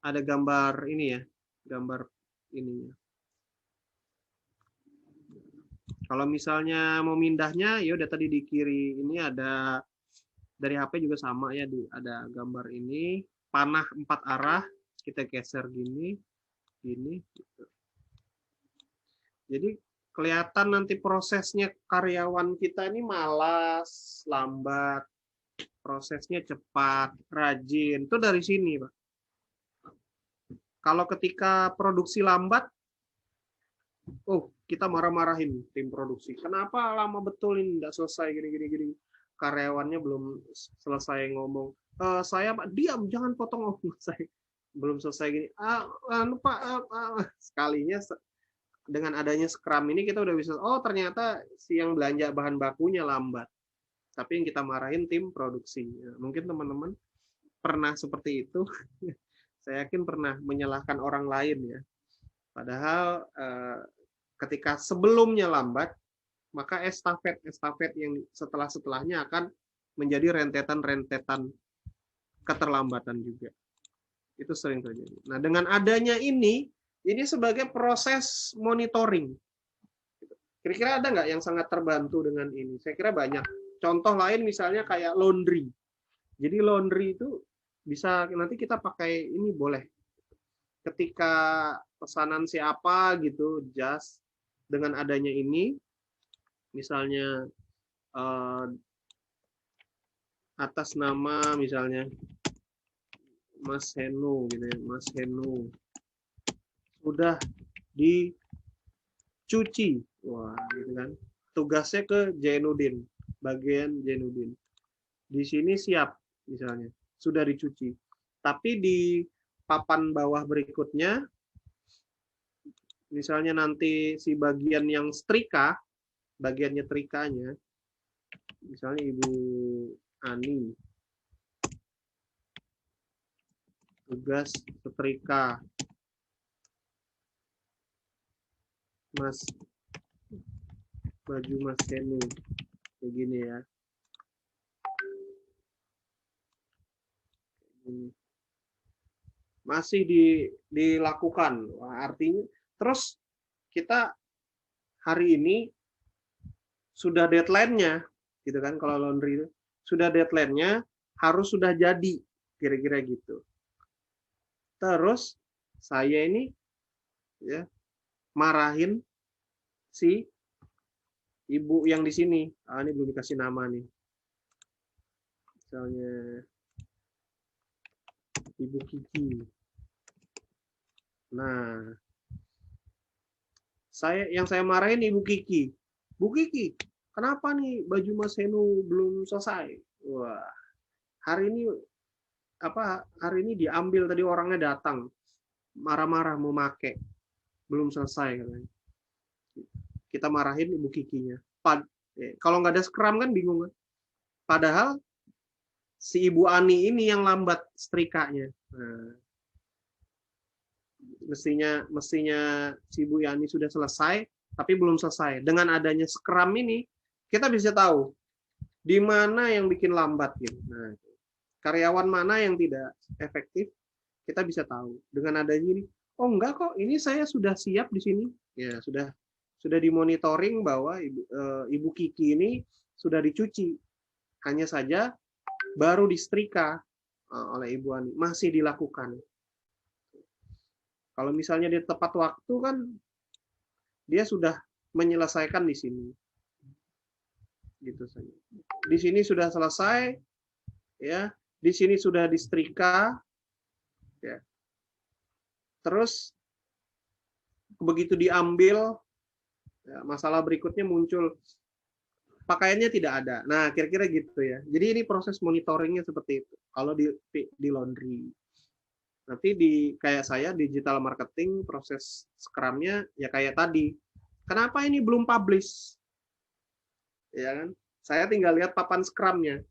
[SPEAKER 5] ada gambar ini ya. Gambar ininya. Kalau misalnya mau mindahnya, ya udah tadi di kiri ini ada dari HP juga sama ya, ada gambar ini, panah 4 arah, kita geser gini, gitu. Jadi kelihatan nanti prosesnya karyawan kita ini malas, lambat, prosesnya cepat, rajin, itu dari sini, Pak. Kalau ketika produksi lambat, kita marah-marahin tim produksi. Kenapa lama betul ini nggak selesai gini. Karyawannya belum selesai ngomong. Saya Pak, diam, jangan potong ngomong saya. Belum selesai gini. Pak, sekalinya dengan adanya Scrum ini kita udah bisa, ternyata si yang belanja bahan bakunya lambat. Tapi yang kita marahin tim produksi. Mungkin teman-teman pernah seperti itu. Saya yakin pernah menyalahkan orang lain ya. Padahal ketika sebelumnya lambat, maka estafet yang setelahnya akan menjadi rentetan keterlambatan juga. Itu sering terjadi. Nah, dengan adanya ini sebagai proses monitoring. Kira-kira ada nggak yang sangat terbantu dengan ini? Saya kira banyak. Contoh lain misalnya kayak laundry. Jadi laundry itu bisa nanti kita pakai ini boleh. Ketika pesanan siapa gitu, jas dengan adanya ini, misalnya atas nama misalnya Mas Henu gitu ya, Mas Henu sudah dicuci, wah gitu kan. Tugasnya ke Jenudin, bagian Jenudin. Di sini siap misalnya, sudah dicuci. Tapi di papan bawah berikutnya, misalnya nanti si bagian yang setrika, bagian nyetrikanya, misalnya Ibu Ani, tugas setrika, Mas, baju Mas Henu, kayak gini ya. Masih dilakukan, wah, artinya terus kita hari ini sudah deadline-nya, gitu kan, kalau laundry itu sudah deadline-nya harus sudah jadi, kira-kira gitu. Terus saya ini ya marahin si ibu yang di sini. Ini belum dikasih nama nih. Misalnya Ibu Kiki. Nah, yang saya marahin Ibu Kiki. Bu Kiki, kenapa nih baju Mas Henu belum selesai? Wah, hari ini diambil, tadi orangnya datang marah-marah mau make, belum selesai katanya. Kita marahin Ibu Kikinya. Kalau nggak ada scrum kan bingung kan? Padahal si Ibu Ani ini yang lambat setrikanya. Nah, mestinya si Bu Yani sudah selesai, tapi belum selesai. Dengan adanya Scrum ini, kita bisa tahu di mana yang bikin lambat gitu. Nah, karyawan mana yang tidak efektif, kita bisa tahu. Dengan adanya ini, oh enggak kok, ini saya sudah siap di sini. Ya, sudah dimonitoring bahwa Ibu Kiki ini sudah dicuci. Hanya saja baru disetrika oleh Ibu Ani, masih dilakukan. Kalau misalnya di tepat waktu kan dia sudah menyelesaikan di sini. Gitu saja. Di sini sudah selesai, ya. Di sini sudah disetrika, ya. Terus begitu diambil, ya, masalah berikutnya muncul, pakaiannya tidak ada. Nah, kira-kira gitu ya. Jadi ini proses monitoringnya seperti itu. Kalau di laundry. Nanti kayak saya digital marketing, proses Scrum-nya ya kayak tadi. Kenapa ini belum publish? Ya kan? Saya tinggal lihat papan Scrum-nya.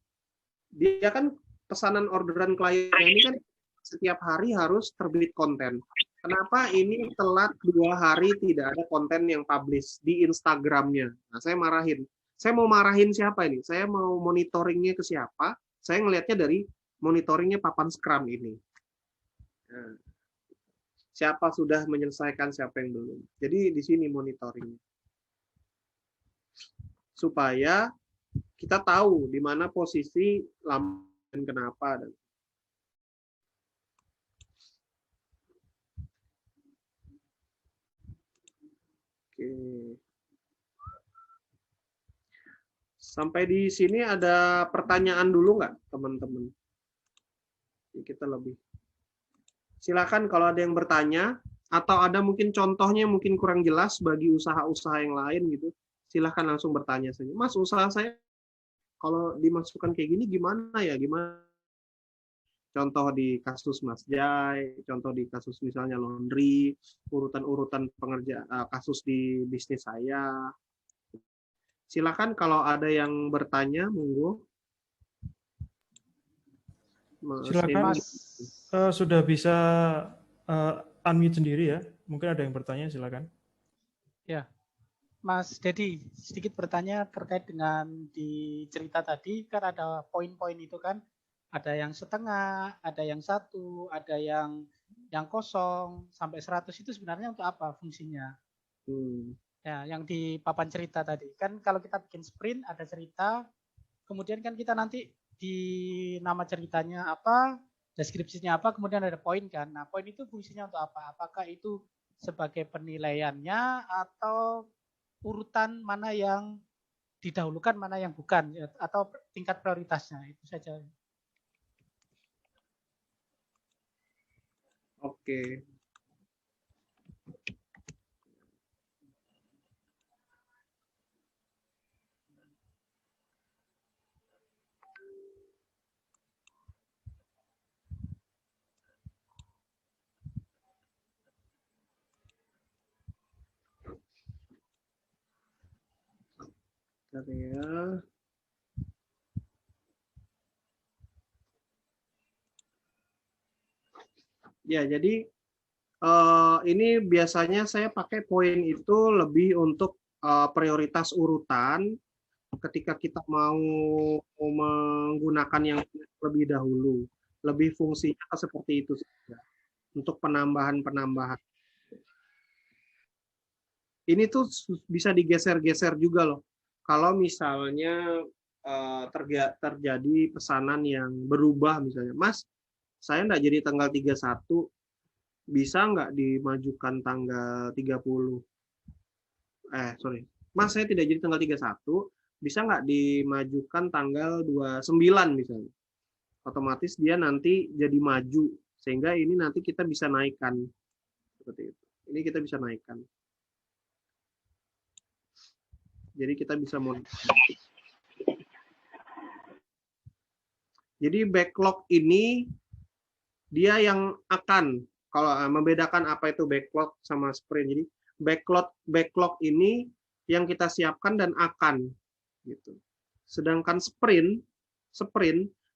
[SPEAKER 5] Dia kan pesanan orderan klien ini kan setiap hari harus terbit konten. Kenapa ini telat 2 hari tidak ada konten yang publish di Instagram-nya? Nah, saya marahin. Saya mau marahin siapa ini? Saya mau monitoringnya ke siapa? Saya ngelihatnya dari monitoringnya papan Scrum ini. Nah, siapa sudah menyelesaikan, siapa yang belum. Jadi di sini monitoringnya. Supaya kita tahu di mana posisi lambat dan kenapa. Oke. Sampai di sini ada pertanyaan dulu nggak, teman-teman? Kita lebih. Silakan kalau ada yang bertanya, atau ada mungkin contohnya mungkin kurang jelas bagi usaha-usaha yang lain gitu. Silakan langsung bertanya saja. Mas, usaha saya kalau dimasukkan kayak gini gimana ya? Gimana? Contoh di kasus Mas Jai, contoh di kasus misalnya laundry, urutan-urutan kasus di bisnis saya. Silakan kalau ada yang bertanya, monggo.
[SPEAKER 1] Silakan, Mas. Sudah bisa unmute sendiri ya. Mungkin ada yang bertanya, silakan.
[SPEAKER 3] Ya, Mas Dedi, sedikit bertanya terkait dengan di cerita tadi, kan ada poin-poin itu kan, ada yang setengah, ada yang 1, ada yang kosong, sampai 100 itu sebenarnya untuk apa fungsinya? Ya, yang di papan cerita tadi. Kan kalau kita bikin sprint, ada cerita, kemudian kan kita nanti di nama ceritanya apa, deskripsinya apa, kemudian ada poin kan. Nah, poin itu fungsinya untuk apa? Apakah itu sebagai penilaiannya atau urutan mana yang didahulukan, mana yang bukan, atau tingkat prioritasnya? Itu saja.
[SPEAKER 5] Oke. Ya, jadi ini biasanya saya pakai poin itu lebih untuk prioritas urutan ketika kita mau menggunakan yang lebih dahulu. Lebih fungsinya seperti itu saja. Untuk penambahan-penambahan. Ini tuh bisa digeser-geser juga loh. Kalau misalnya terjadi pesanan yang berubah misalnya, Mas, saya nggak jadi tanggal 31, bisa nggak dimajukan tanggal 30? Mas saya tidak jadi tanggal 31, bisa nggak dimajukan tanggal 29 misalnya. Otomatis dia nanti jadi maju, sehingga ini nanti kita bisa naikkan. Seperti itu. Ini kita bisa naikkan. Jadi kita bisa Jadi backlog ini dia yang akan, kalau membedakan apa itu backlog sama sprint. Jadi backlog ini yang kita siapkan dan akan gitu. Sedangkan sprint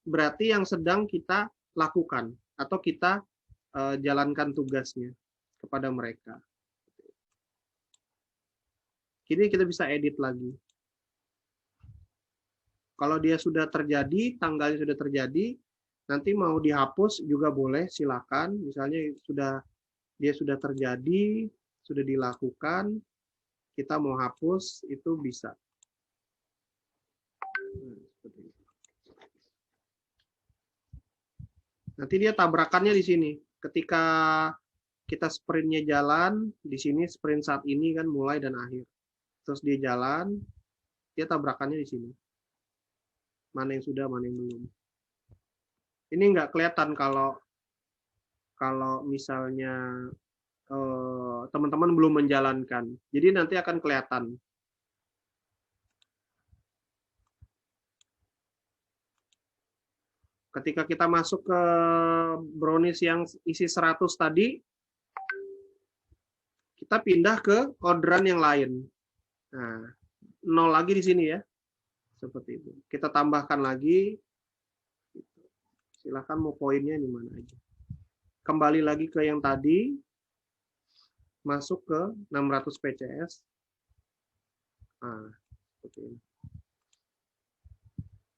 [SPEAKER 5] berarti yang sedang kita lakukan atau kita jalankan tugasnya kepada mereka. Kini kita bisa edit lagi. Kalau dia sudah terjadi, tanggalnya sudah terjadi, nanti mau dihapus juga boleh, silakan. Misalnya dia sudah terjadi, sudah dilakukan, kita mau hapus itu bisa. Nanti dia tabrakannya di sini. Ketika kita sprintnya jalan, di sini sprint saat ini kan mulai dan akhir. Terus dia jalan, dia tabrakannya di sini. Mana yang sudah, mana yang belum. Ini nggak kelihatan kalau misalnya teman-teman belum menjalankan. Jadi nanti akan kelihatan. Ketika kita masuk ke brownies yang isi 100 tadi, kita pindah ke orderan yang lain. Nah, 0 lagi di sini ya. Seperti itu. Kita tambahkan lagi. Silakan mau poinnya di mana aja. Kembali lagi ke yang tadi. Masuk ke 600 PCS. Nah, seperti ini.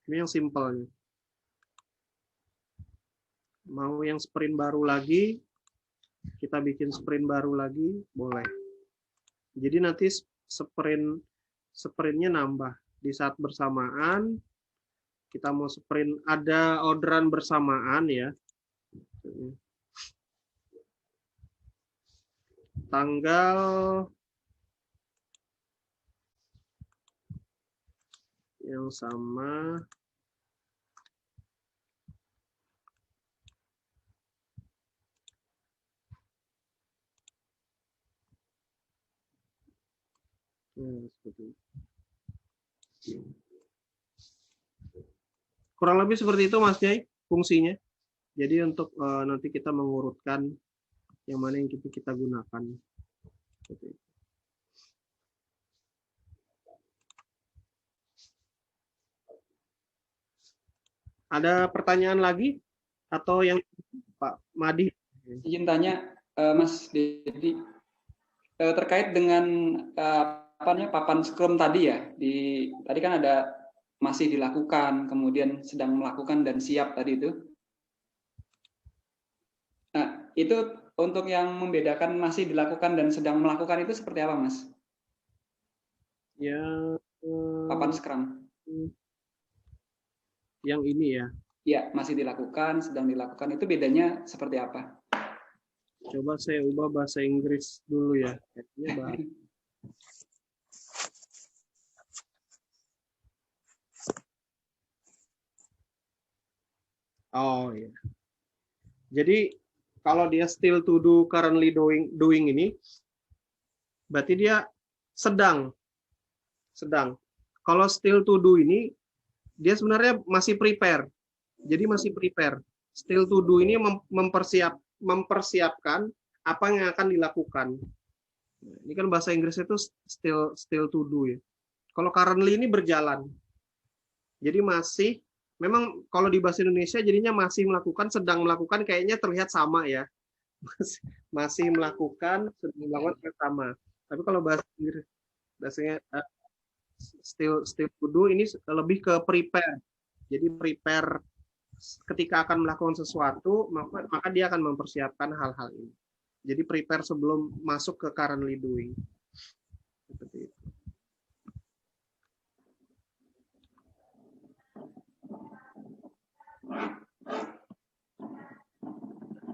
[SPEAKER 5] Ini yang simpelnya. Mau yang sprint baru lagi, kita bikin sprint baru lagi, boleh. Jadi nanti sprintnya nambah. Di saat bersamaan, kita mau sprint, ada orderan bersamaan ya. Tanggal yang sama. Kurang lebih seperti itu Mas Jai fungsinya. Jadi untuk nanti kita mengurutkan yang mana yang kita gunakan. Ada pertanyaan lagi atau yang Pak Madi?
[SPEAKER 2] Izin tanya Mas Dedi, terkait dengan papan Scrum tadi ya. Tadi kan ada masih dilakukan, kemudian sedang melakukan dan siap tadi itu. Nah, itu untuk yang membedakan masih dilakukan dan sedang melakukan itu seperti apa, Mas?
[SPEAKER 5] Ya,
[SPEAKER 2] papan Scrum.
[SPEAKER 5] Yang ini ya.
[SPEAKER 2] Ya, masih dilakukan, sedang dilakukan. Itu bedanya seperti apa?
[SPEAKER 5] Coba saya ubah bahasa Inggris dulu ya. Oh ya. Jadi kalau dia still to do, currently doing ini, berarti dia sedang. Kalau still to do ini, dia sebenarnya masih prepare. Jadi masih prepare. Still to do ini mempersiapkan apa yang akan dilakukan. Ini kan bahasa Inggris itu still to do ya. Kalau currently ini berjalan. Jadi masih, memang kalau di bahasa Indonesia jadinya masih melakukan, sedang melakukan, kayaknya terlihat sama ya. Masih melakukan, sedang melakukan sama. Tapi kalau bahasa Inggris, bahasanya still to do ini lebih ke prepare. Jadi prepare ketika akan melakukan sesuatu, maka dia akan mempersiapkan hal-hal ini. Jadi prepare sebelum masuk ke currently doing. Seperti itu.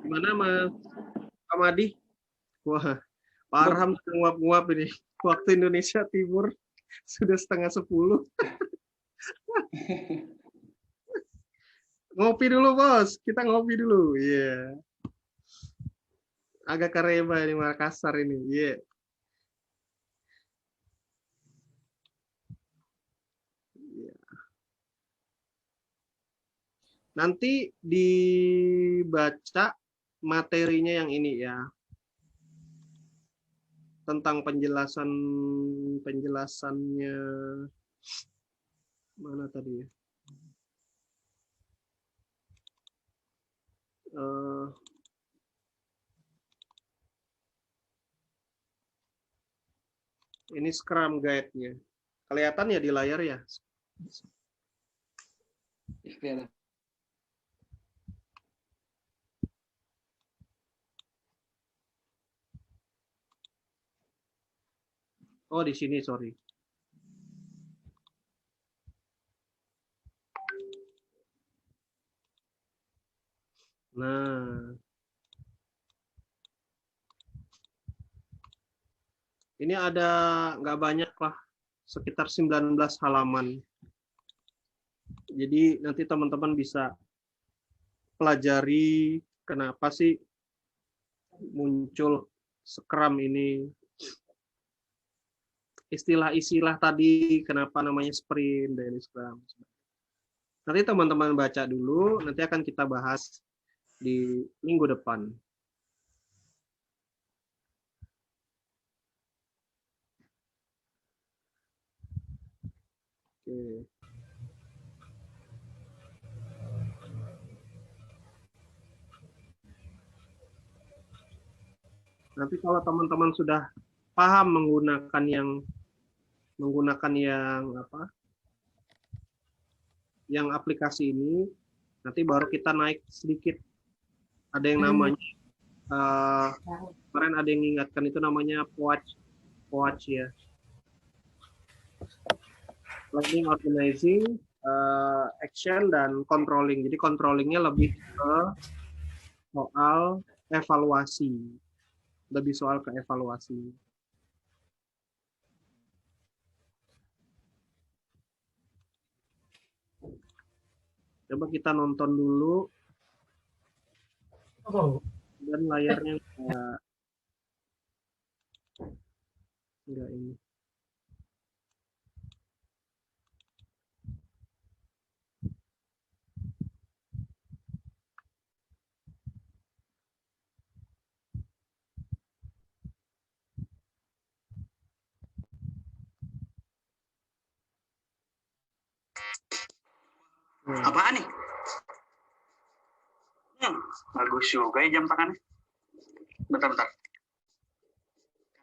[SPEAKER 5] Gimana Mas Amadi? Wah, Pak Arham nguap-nguap ini. Waktu Indonesia Timur. Sudah 9:30. Ngopi dulu, Bos. Kita ngopi dulu. Iya. Agak kareba ini Makassar ini. Iya. Nanti dibaca materinya yang ini ya. Tentang penjelasannya mana tadi ya? Ini Scrum Guide-nya. Kelihatan ya di layar ya?
[SPEAKER 2] Kelihatan.
[SPEAKER 5] Oh, di sini, sorry. Nah, ini ada nggak banyak lah, sekitar 19 halaman. Jadi nanti teman-teman bisa pelajari kenapa sih muncul Scrum ini. Istilah-istilah tadi, kenapa namanya sprint, daily Scrum. Nanti teman-teman baca dulu, nanti akan kita bahas di minggu depan. Oke. Nanti kalau teman-teman sudah paham menggunakan yang apa? Yang aplikasi ini, nanti baru kita naik sedikit. Ada yang namanya kemarin ada yang mengingatkan itu namanya POAC ya. Planning, organizing, action dan controlling. Jadi controllingnya lebih ke soal evaluasi. Lebih soal ke evaluasi. Coba kita nonton dulu. Dan layarnya enggak ini.
[SPEAKER 6] Apaan nih? Bagus juga ya jam tangannya. Bentar.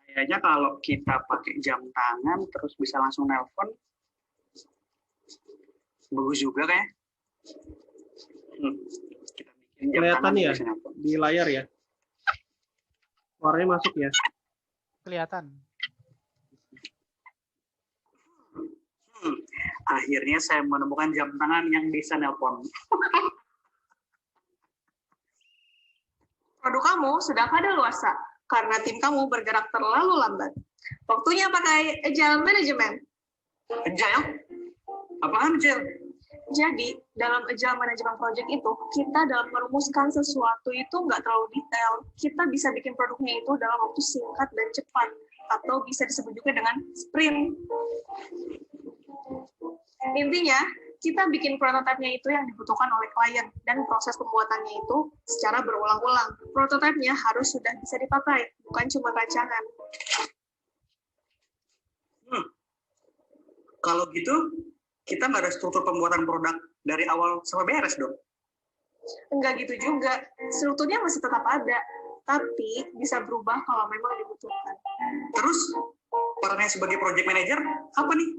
[SPEAKER 6] Kayaknya kalau kita pakai jam tangan terus bisa langsung nelpon, bagus juga kayak. Kita bikin jam
[SPEAKER 5] Kelihatan
[SPEAKER 6] tangan
[SPEAKER 5] ya di layar ya. Suaranya masuk ya.
[SPEAKER 3] Kelihatan.
[SPEAKER 6] Akhirnya saya menemukan jam tangan yang bisa nelpon.
[SPEAKER 7] Produk kamu sudah kadaluarsa karena tim kamu bergerak terlalu lambat. Waktunya pakai Agile Management.
[SPEAKER 6] Agile? Apaan Agile?
[SPEAKER 7] Jadi, dalam Agile Management Project itu, kita dalam merumuskan sesuatu itu nggak terlalu detail. Kita bisa bikin produknya itu dalam waktu singkat dan cepat. Atau bisa disebut juga dengan sprint. Intinya, kita bikin prototipe-nya itu yang dibutuhkan oleh klien, dan proses pembuatannya itu secara berulang-ulang. Prototipe-nya harus sudah bisa dipakai, bukan cuma rancangan.
[SPEAKER 6] Kalau gitu, kita nggak ada struktur pembuatan produk dari awal sampai beres dong?
[SPEAKER 7] Enggak gitu juga, strukturnya masih tetap ada, tapi bisa berubah kalau memang dibutuhkan.
[SPEAKER 6] Terus, perannya sebagai project manager, apa nih?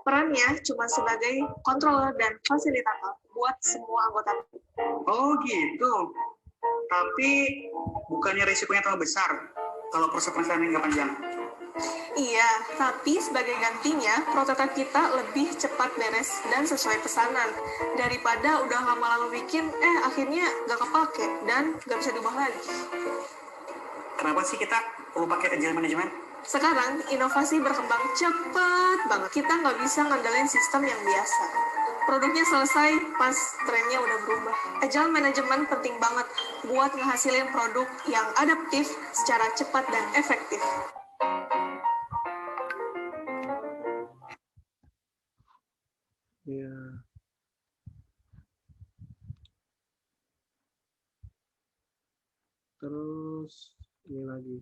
[SPEAKER 7] Perannya cuma sebagai controller dan fasilitator buat semua anggota.
[SPEAKER 6] Oh gitu. Tapi bukannya risikonya terlalu besar kalau proses perencanaan nggak panjang?
[SPEAKER 7] Iya, tapi sebagai gantinya, prototipe kita lebih cepat beres dan sesuai pesanan. Daripada udah lama-lama bikin, akhirnya nggak kepake dan nggak bisa diubah lagi.
[SPEAKER 6] Kenapa sih kita perlu pakai Agile Management?
[SPEAKER 7] Sekarang inovasi berkembang cepat banget. Kita nggak bisa ngandelin sistem yang biasa. Produknya selesai pas trennya udah berubah. Agile management penting banget buat ngehasilin produk yang adaptif secara cepat dan efektif.
[SPEAKER 5] Ya. Terus ini lagi.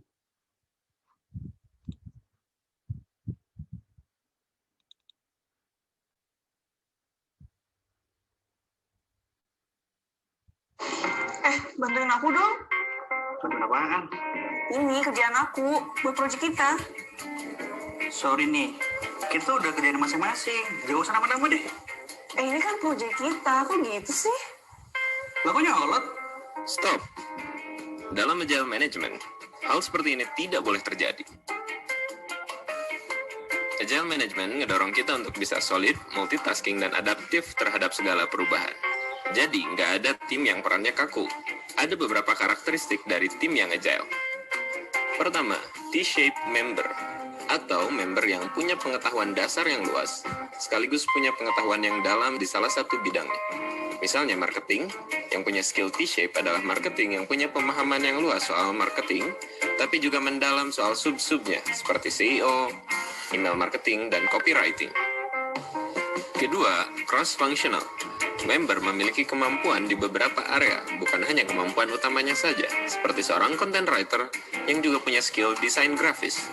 [SPEAKER 7] Bantuin aku dong.
[SPEAKER 6] Bantuin apaan?
[SPEAKER 7] Ini kerjaan aku buat proyek kita.
[SPEAKER 6] Sorry nih, kita udah kerjain masing-masing. Jauh sana nama deh.
[SPEAKER 7] Ini kan proyek kita, kok gitu sih?
[SPEAKER 6] Lah kok nyolot?
[SPEAKER 8] Stop. Dalam agile management, hal seperti ini tidak boleh terjadi. Agile management ngedorong kita untuk bisa solid, multitasking, dan adaptif terhadap segala perubahan. Jadi, nggak ada tim yang perannya kaku. Ada beberapa karakteristik dari tim yang agile. Pertama, T-shaped member, atau member yang punya pengetahuan dasar yang luas, sekaligus punya pengetahuan yang dalam di salah satu bidangnya. Misalnya marketing, yang punya skill T-shape adalah marketing yang punya pemahaman yang luas soal marketing, tapi juga mendalam soal sub-subnya, seperti CEO, email marketing, dan copywriting. Kedua, cross-functional. Member memiliki kemampuan di beberapa area, bukan hanya kemampuan utamanya saja, seperti seorang content writer yang juga punya skill desain grafis.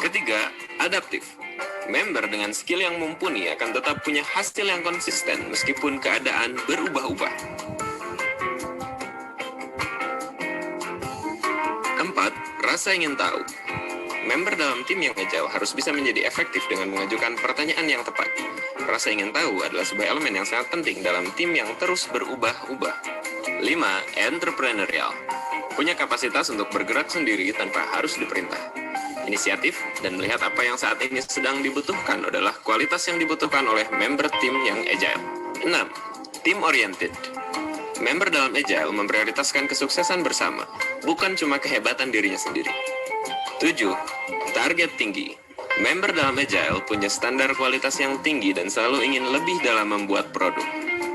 [SPEAKER 8] Ketiga, adaptif. Member dengan skill yang mumpuni akan tetap punya hasil yang konsisten meskipun keadaan berubah-ubah. Keempat, rasa ingin tahu. Member dalam tim yang agile harus bisa menjadi efektif dengan mengajukan pertanyaan yang tepat. Rasa ingin tahu adalah sebuah elemen yang sangat penting dalam tim yang terus berubah-ubah. 5. Entrepreneurial. Punya kapasitas untuk bergerak sendiri tanpa harus diperintah. Inisiatif dan melihat apa yang saat ini sedang dibutuhkan adalah kualitas yang dibutuhkan oleh member tim yang agile. 6. Team oriented. Member dalam agile memprioritaskan kesuksesan bersama, bukan cuma kehebatan dirinya sendiri. 7. Target tinggi. Member dalam agile punya standar kualitas yang tinggi dan selalu ingin lebih dalam membuat produk.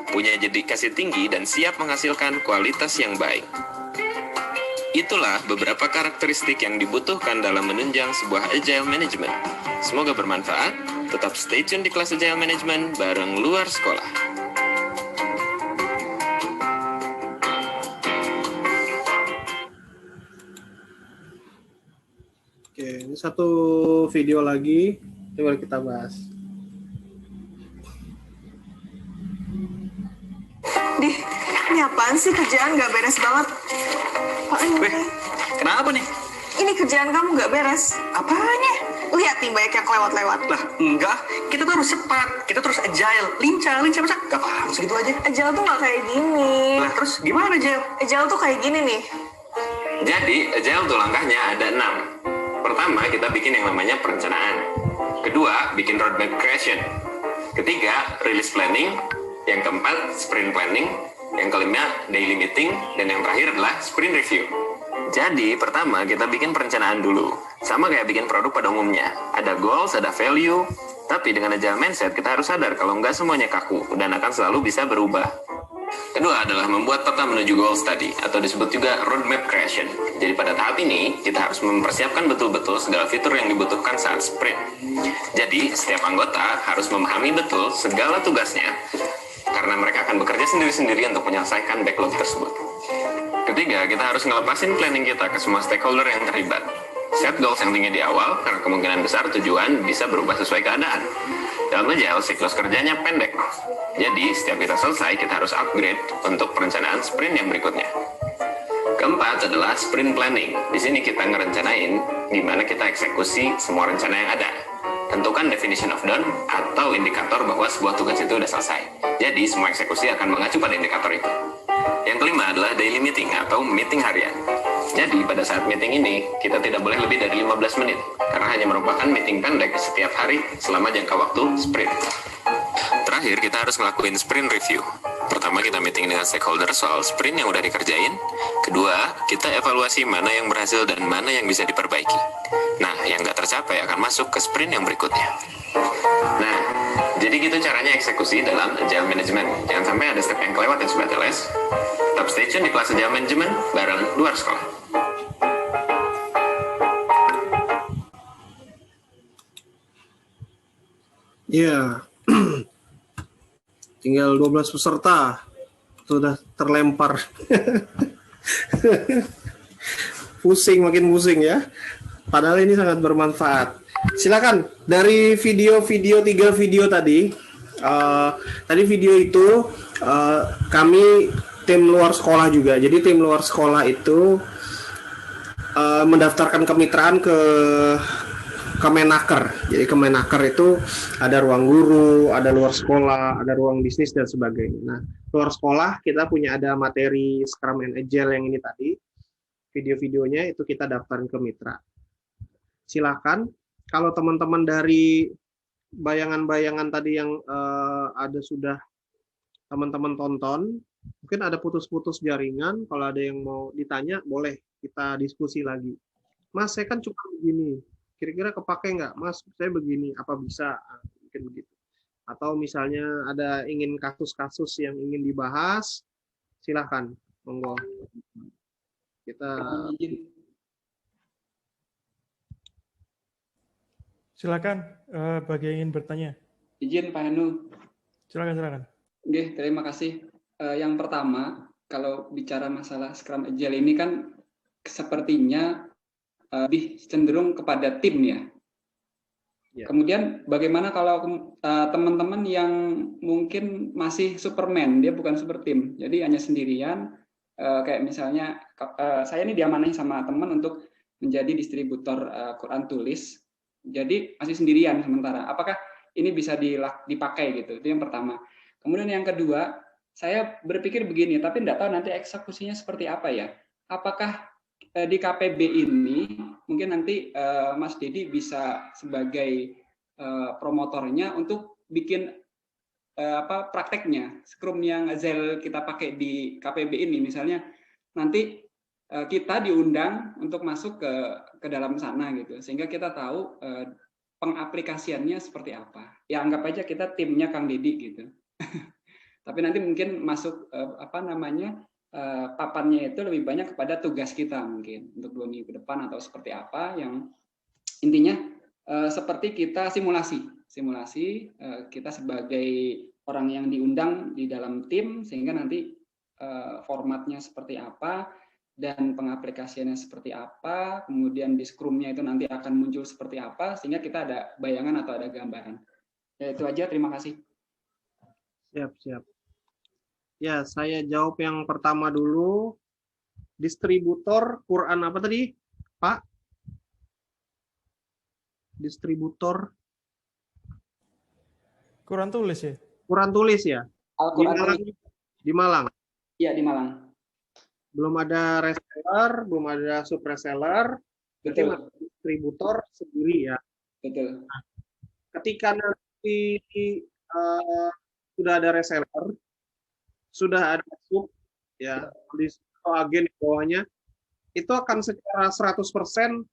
[SPEAKER 8] Punya dedikasi tinggi dan siap menghasilkan kualitas yang baik. Itulah beberapa karakteristik yang dibutuhkan dalam menunjang sebuah agile management. Semoga bermanfaat. Tetap stay tune di kelas agile management bareng luar sekolah.
[SPEAKER 5] Oke, ini satu video lagi, coba kita bahas.
[SPEAKER 7] Ini apaan sih, kerjaan nggak beres banget? Apaan
[SPEAKER 6] Weh, kenapa nih?
[SPEAKER 7] Ini kerjaan kamu nggak beres.
[SPEAKER 6] Apanya?
[SPEAKER 7] Lihat nih banyak yang kelewat-lewat.
[SPEAKER 6] Lah, enggak. Kita tuh harus cepat. Kita terus agile. Lincah, masa gak paham segitu aja.
[SPEAKER 7] Agile tuh nggak kayak gini.
[SPEAKER 6] Lah, terus gimana, Agile?
[SPEAKER 7] Agile tuh kayak gini nih.
[SPEAKER 8] Jadi, agile tuh langkahnya ada 6. Pertama, kita bikin yang namanya perencanaan. Kedua, bikin roadmap creation. Ketiga, release planning. Yang keempat, sprint planning. Yang kelima, daily meeting. Dan yang terakhir adalah sprint review. Jadi, pertama kita bikin perencanaan dulu. Sama kayak bikin produk pada umumnya. Ada goals, ada value. Tapi dengan agile mindset, kita harus sadar kalau nggak semuanya kaku dan akan selalu bisa berubah. Kedua adalah membuat peta menuju goals tadi, atau disebut juga roadmap creation. Jadi pada tahap ini, kita harus mempersiapkan betul-betul segala fitur yang dibutuhkan saat sprint. Jadi, setiap anggota harus memahami betul segala tugasnya, karena mereka akan bekerja sendiri-sendiri untuk menyelesaikan backlog tersebut. Ketiga, kita harus ngelepasin planning kita ke semua stakeholder yang terlibat. Set goals yang tinggi di awal, karena kemungkinan besar tujuan bisa berubah sesuai keadaan. Dalam agile, siklus kerjanya pendek. Jadi, setiap kita selesai, kita harus upgrade untuk perencanaan sprint yang berikutnya. Keempat adalah sprint planning. Di sini kita ngerencanain gimana kita eksekusi semua rencana yang ada. Tentukan definition of done atau indikator bahwa sebuah tugas itu sudah selesai. Jadi, semua eksekusi akan mengacu pada indikator itu. Yang kelima adalah daily meeting atau meeting harian. Jadi, pada saat meeting ini, kita tidak boleh lebih dari 15 menit, karena hanya merupakan meeting pendek setiap hari selama jangka waktu sprint. Terakhir, kita harus ngelakuin sprint review. Pertama, kita meeting dengan stakeholder soal sprint yang udah dikerjain. Kedua, kita evaluasi mana yang berhasil dan mana yang bisa diperbaiki. Nah, yang nggak tercapai akan masuk ke sprint yang berikutnya. Nah, jadi gitu caranya eksekusi dalam agile management. Jangan sampai ada step yang kelewat ya Sobat LS. Tetap stay tune di kelas agile management bareng luar sekolah.
[SPEAKER 5] Ya, tinggal 12 peserta sudah terlempar. Pusing, makin pusing ya. Padahal ini sangat bermanfaat. Silakan dari tiga video tadi. Tadi video itu kami tim luar sekolah juga. Jadi tim luar sekolah itu mendaftarkan kemitraan ke Kemenaker. Jadi Kemenaker itu ada ruang guru, ada luar sekolah, ada ruang bisnis dan sebagainya. Nah, luar sekolah kita punya ada materi Scrum and Agile yang ini tadi. Video-videonya itu kita daftarin ke mitra. Silakan kalau teman-teman dari bayangan-bayangan tadi yang ada sudah teman-teman tonton, mungkin ada putus-putus jaringan, kalau ada yang mau ditanya boleh kita diskusi lagi. Mas, saya kan cuma begini. Kira-kira kepake nggak, Mas? Saya begini, apa bisa? Mungkin begitu. Atau misalnya ada ingin kasus-kasus yang ingin dibahas, silahkan, monggo. Kita
[SPEAKER 1] Silakan bagi yang ingin bertanya.
[SPEAKER 2] Izin Pak Hanu.
[SPEAKER 1] Silakan.
[SPEAKER 2] Oke, terima kasih. Yang pertama, kalau bicara masalah Scrum Agile ini kan sepertinya lebih cenderung kepada tim ya. Kemudian bagaimana kalau teman-teman yang mungkin masih Superman, dia bukan super tim, jadi hanya sendirian, kayak misalnya saya ini diamanahi sama teman untuk menjadi distributor Quran tulis, jadi masih sendirian sementara. Apakah ini bisa dipakai gitu? Itu yang pertama. Kemudian yang kedua, saya berpikir begini, tapi tidak tahu nanti eksekusinya seperti apa ya. Apakah di KPB ini mungkin nanti Mas Dedi bisa sebagai promotornya untuk bikin prakteknya Scrum yang Agile kita pakai di KPB ini, misalnya nanti kita diundang untuk masuk ke dalam sana gitu, sehingga kita tahu pengaplikasiannya seperti apa. Ya anggap aja kita timnya Kang Dedi gitu. Tapi nanti mungkin masuk papannya itu lebih banyak kepada tugas kita mungkin untuk 2 minggu ke depan atau seperti apa, yang intinya seperti kita simulasi kita sebagai orang yang diundang di dalam tim, sehingga nanti formatnya seperti apa dan pengaplikasiannya seperti apa, kemudian di Scrum-nya itu nanti akan muncul seperti apa, sehingga kita ada bayangan atau ada gambaran. Ya, itu aja, terima kasih.
[SPEAKER 5] Siap. Ya, saya jawab yang pertama dulu. Distributor Quran apa tadi, Pak? Distributor
[SPEAKER 1] Quran tulis ya?
[SPEAKER 5] Quran tulis ya? Di Malang.
[SPEAKER 2] Iya, di Malang.
[SPEAKER 5] Belum ada reseller, belum ada sub reseller. Berarti distributor sendiri ya.
[SPEAKER 2] Betul.
[SPEAKER 5] Nah, ketika nanti sudah ada reseller, sudah ada sub ya, atau agen di bawahnya, itu akan secara 100%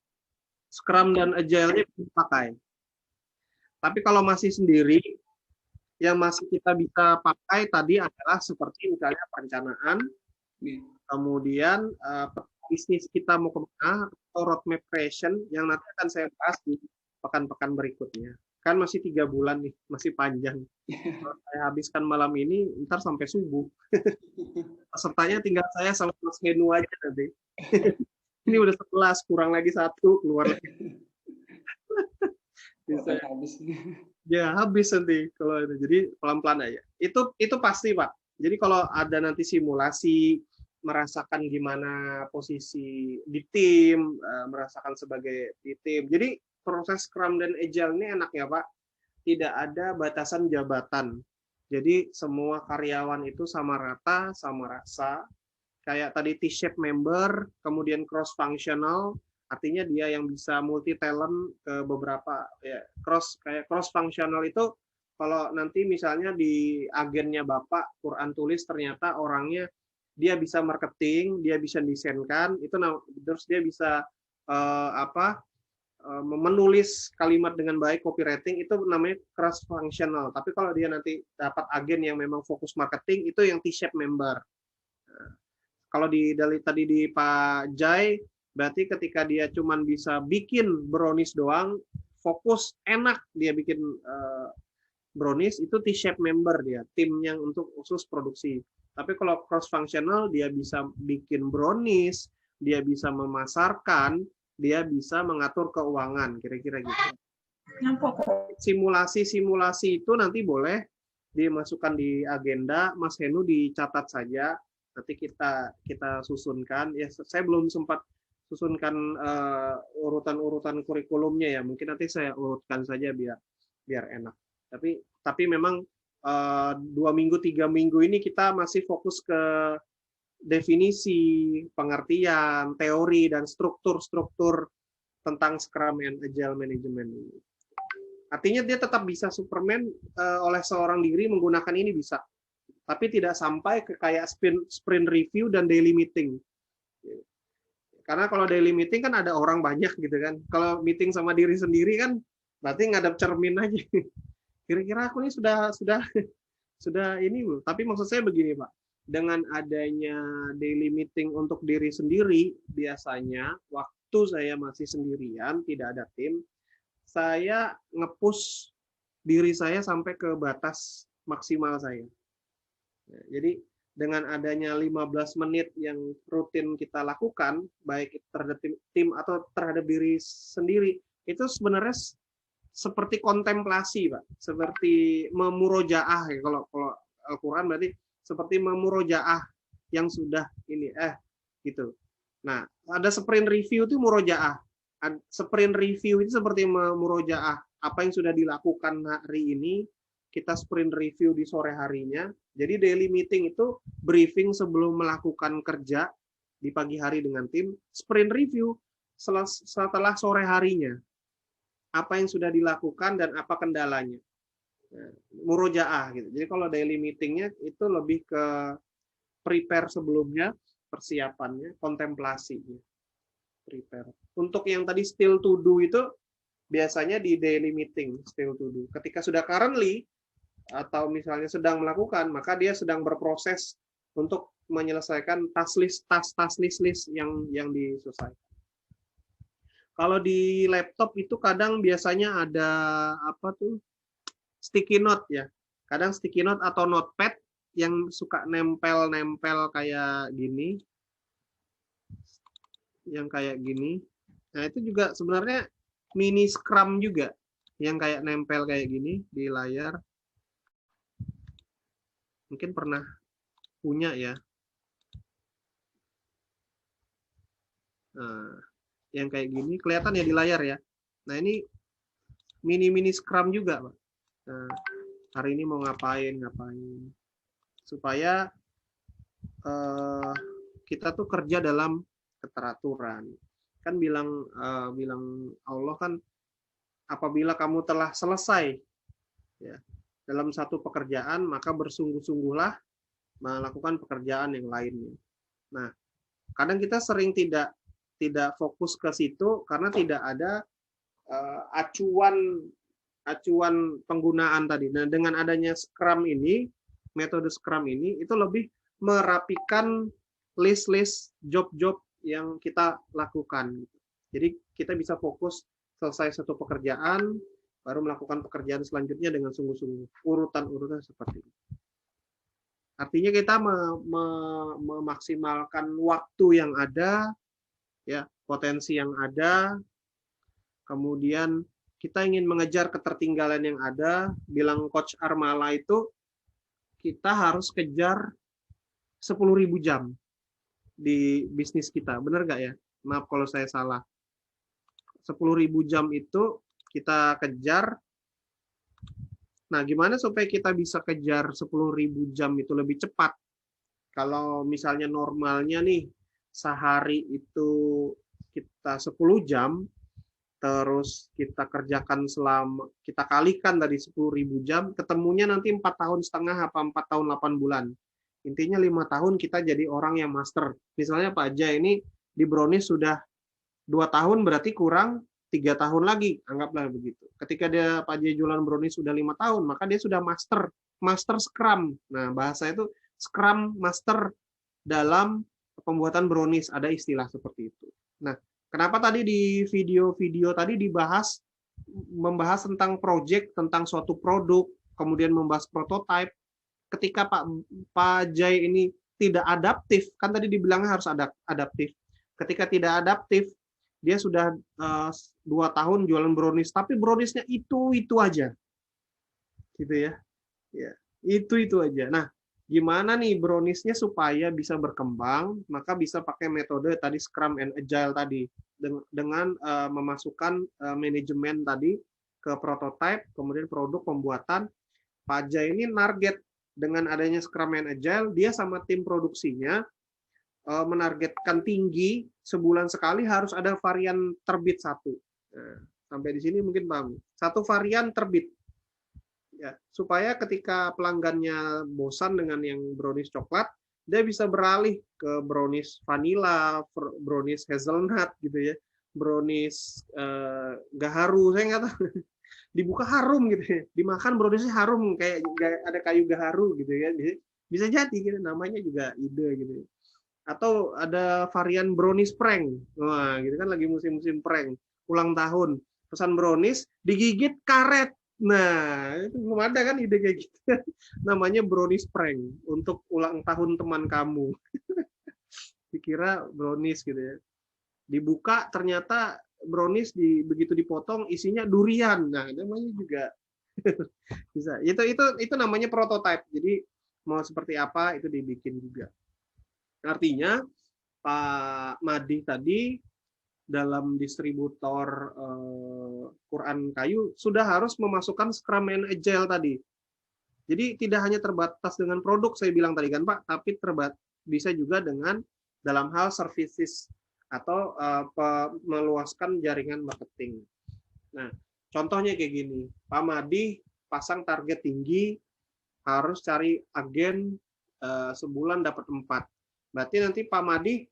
[SPEAKER 5] Scrum dan Agile-nya dipakai. Tapi kalau masih sendiri, yang masih kita bisa pakai tadi adalah seperti misalnya perencanaan, kemudian bisnis kita mau kemana, atau roadmap creation yang nanti akan saya bahas di pekan-pekan berikutnya. Kan masih 3 bulan nih, masih panjang. Kalau saya habiskan malam ini, ntar sampai subuh. Pesertanya tinggal saya sama Mas Henu aja nanti. Ini udah 11, kurang lagi 1, keluar lagi. Bisa. Ya, habis nanti kalau itu. Jadi pelan-pelan aja. Itu pasti, Pak. Jadi kalau ada nanti simulasi, merasakan gimana posisi di tim, merasakan sebagai di tim. Jadi proses Scrum dan Agile ini enak ya, Pak. Tidak ada batasan jabatan. Jadi semua karyawan itu sama rata, sama rasa. Kayak tadi T-shape member, kemudian cross functional, artinya dia yang bisa multi talent ke beberapa ya, cross functional itu kalau nanti misalnya di agennya Bapak Quran tulis ternyata orangnya dia bisa marketing, dia bisa desainkan, itu terus dia bisa menulis kalimat dengan baik, copywriting, itu namanya cross functional. Tapi kalau dia nanti dapat agen yang memang fokus marketing, itu yang T-shape member. Kalau tadi di Pak Jai, berarti ketika dia cuman bisa bikin brownies doang, fokus enak dia bikin brownies, itu T-shape member dia, tim yang untuk khusus produksi. Tapi kalau cross functional, dia bisa bikin brownies, dia bisa memasarkan, dia bisa mengatur keuangan, kira-kira gitu. Simulasi itu nanti boleh dimasukkan di agenda, Mas Henu dicatat saja, nanti kita susunkan. Ya, saya belum sempat susunkan urutan-urutan kurikulumnya ya, mungkin nanti saya urutkan saja biar enak. Tapi memang 2 minggu 3 minggu ini kita masih fokus ke definisi, pengertian, teori, dan struktur-struktur tentang Scrum and Agile Management ini. Artinya dia tetap bisa Superman oleh seorang diri menggunakan ini bisa, tapi tidak sampai ke kayak sprint review dan daily meeting. Karena kalau daily meeting kan ada orang banyak gitu kan. Kalau meeting sama diri sendiri kan berarti ngadep cermin aja. Kira-kira aku ini sudah ini belum. Tapi maksud saya begini Pak, dengan adanya daily meeting untuk diri sendiri, biasanya waktu saya masih sendirian, tidak ada tim, saya nge-push diri saya sampai ke batas maksimal saya. Jadi dengan adanya 15 menit yang rutin kita lakukan, baik terhadap tim atau terhadap diri sendiri, itu sebenarnya seperti kontemplasi, Pak. Seperti memurojaah, ya. Kalau Al-Quran berarti seperti memurojaah yang sudah ini, gitu. Nah, ada sprint review itu murojaah. Sprint review itu seperti memurojaah. Apa yang sudah dilakukan hari ini, kita sprint review di sore harinya. Jadi daily meeting itu briefing sebelum melakukan kerja di pagi hari dengan tim. Sprint review setelah sore harinya. Apa yang sudah dilakukan dan apa kendalanya. Nah, murojaah gitu. Jadi kalau daily meetingnya itu lebih ke prepare sebelumnya, persiapannya, kontemplasinya. Prepare. Untuk yang tadi still to do itu biasanya di daily meeting still to do. Ketika sudah currently atau misalnya sedang melakukan, maka dia sedang berproses untuk menyelesaikan task list yang diselesaikan. Kalau di laptop itu kadang biasanya ada apa tuh? Sticky note ya. Kadang sticky note atau notepad yang suka nempel-nempel kayak gini. Yang kayak gini. Nah, itu juga sebenarnya mini Scrum juga yang kayak nempel kayak gini di layar. Mungkin pernah punya ya. Nah, yang kayak gini kelihatan ya di layar ya. Nah, ini mini Scrum juga, Pak. Nah, hari ini mau ngapain supaya kita tuh kerja dalam keteraturan. Kan bilang Allah kan, apabila kamu telah selesai ya dalam satu pekerjaan, maka bersungguh-sungguhlah melakukan pekerjaan yang lainnya. Nah, kadang kita sering tidak fokus ke situ karena tidak ada acuan penggunaan tadi. Nah, dengan adanya Scrum ini, metode Scrum ini itu lebih merapikan list-list job-job yang kita lakukan. Jadi kita bisa fokus selesai satu pekerjaan, baru melakukan pekerjaan selanjutnya dengan sungguh-sungguh, urutan-urutan seperti itu. Artinya kita memaksimalkan waktu yang ada, ya, potensi yang ada, kemudian kita ingin mengejar ketertinggalan yang ada. Bilang Coach Armala itu, kita harus kejar 10.000 jam di bisnis kita. Benar nggak ya? Maaf kalau saya salah. 10.000 jam itu kita kejar. Nah, gimana supaya kita bisa kejar 10.000 jam itu lebih cepat? Kalau misalnya normalnya nih, sehari itu kita 10 jam, terus kita kerjakan kita kalikan tadi 10.000 jam, ketemunya nanti 4,5 tahun apa 4 tahun 8 bulan. Intinya 5 tahun kita jadi orang yang master. Misalnya Pak Ajay ini di brownies sudah 2 tahun, berarti kurang 3 tahun lagi, anggaplah begitu. Ketika Pak Ajay jualan brownies sudah 5 tahun, maka dia sudah master Scrum. Nah, bahasa itu Scrum Master dalam pembuatan brownies, ada istilah seperti itu. Nah, kenapa tadi di video-video tadi membahas tentang project, tentang suatu produk, kemudian membahas prototype. Ketika Pak Jai ini tidak adaptif, kan tadi dibilangnya harus adaptif. Ketika tidak adaptif, dia sudah 2 tahun jualan brownies, tapi browniesnya itu aja, gitu ya. Ya, itu aja. Nah, gimana nih browniesnya supaya bisa berkembang? Maka bisa pakai metode tadi Scrum and Agile tadi dengan memasukkan manajemen tadi ke prototype, kemudian produk pembuatan. Pak Jai ini target dengan adanya Scrum and Agile, dia sama tim produksinya menargetkan tinggi, sebulan sekali harus ada varian terbit 1. Nah, sampai di sini mungkin paham. 1 varian terbit. Ya, supaya ketika pelanggannya bosan dengan yang brownies coklat, dia bisa beralih ke brownies vanilla, brownies hazelnut gitu ya, brownies gaharu, saya nggak tahu, dibuka harum gitu ya, dimakan browniesnya harum kayak ada kayu gaharu gitu ya, bisa jadi gitu, namanya juga ide gitu. Atau ada varian brownies prank, wah gitu kan lagi musim-musim prank, ulang tahun, pesan brownies digigit karet. Nah, itu belum ada kan ide kayak gitu. Namanya brownies prank untuk ulang tahun teman kamu. Dikira brownies gitu ya. Dibuka ternyata brownies begitu dipotong isinya durian. Nah, namanya juga bisa. Itu namanya prototype. Jadi mau seperti apa itu dibikin juga. Artinya Pak Madi tadi dalam distributor Quran kayu sudah harus memasukkan Scrum and Agile tadi. Jadi tidak hanya terbatas dengan produk saya bilang tadi kan Pak, tapi bisa juga dengan dalam hal services atau meluaskan jaringan marketing. Nah, contohnya kayak gini, Pak Madi pasang target tinggi, harus cari agen sebulan dapat 4. Berarti nanti Pak Madi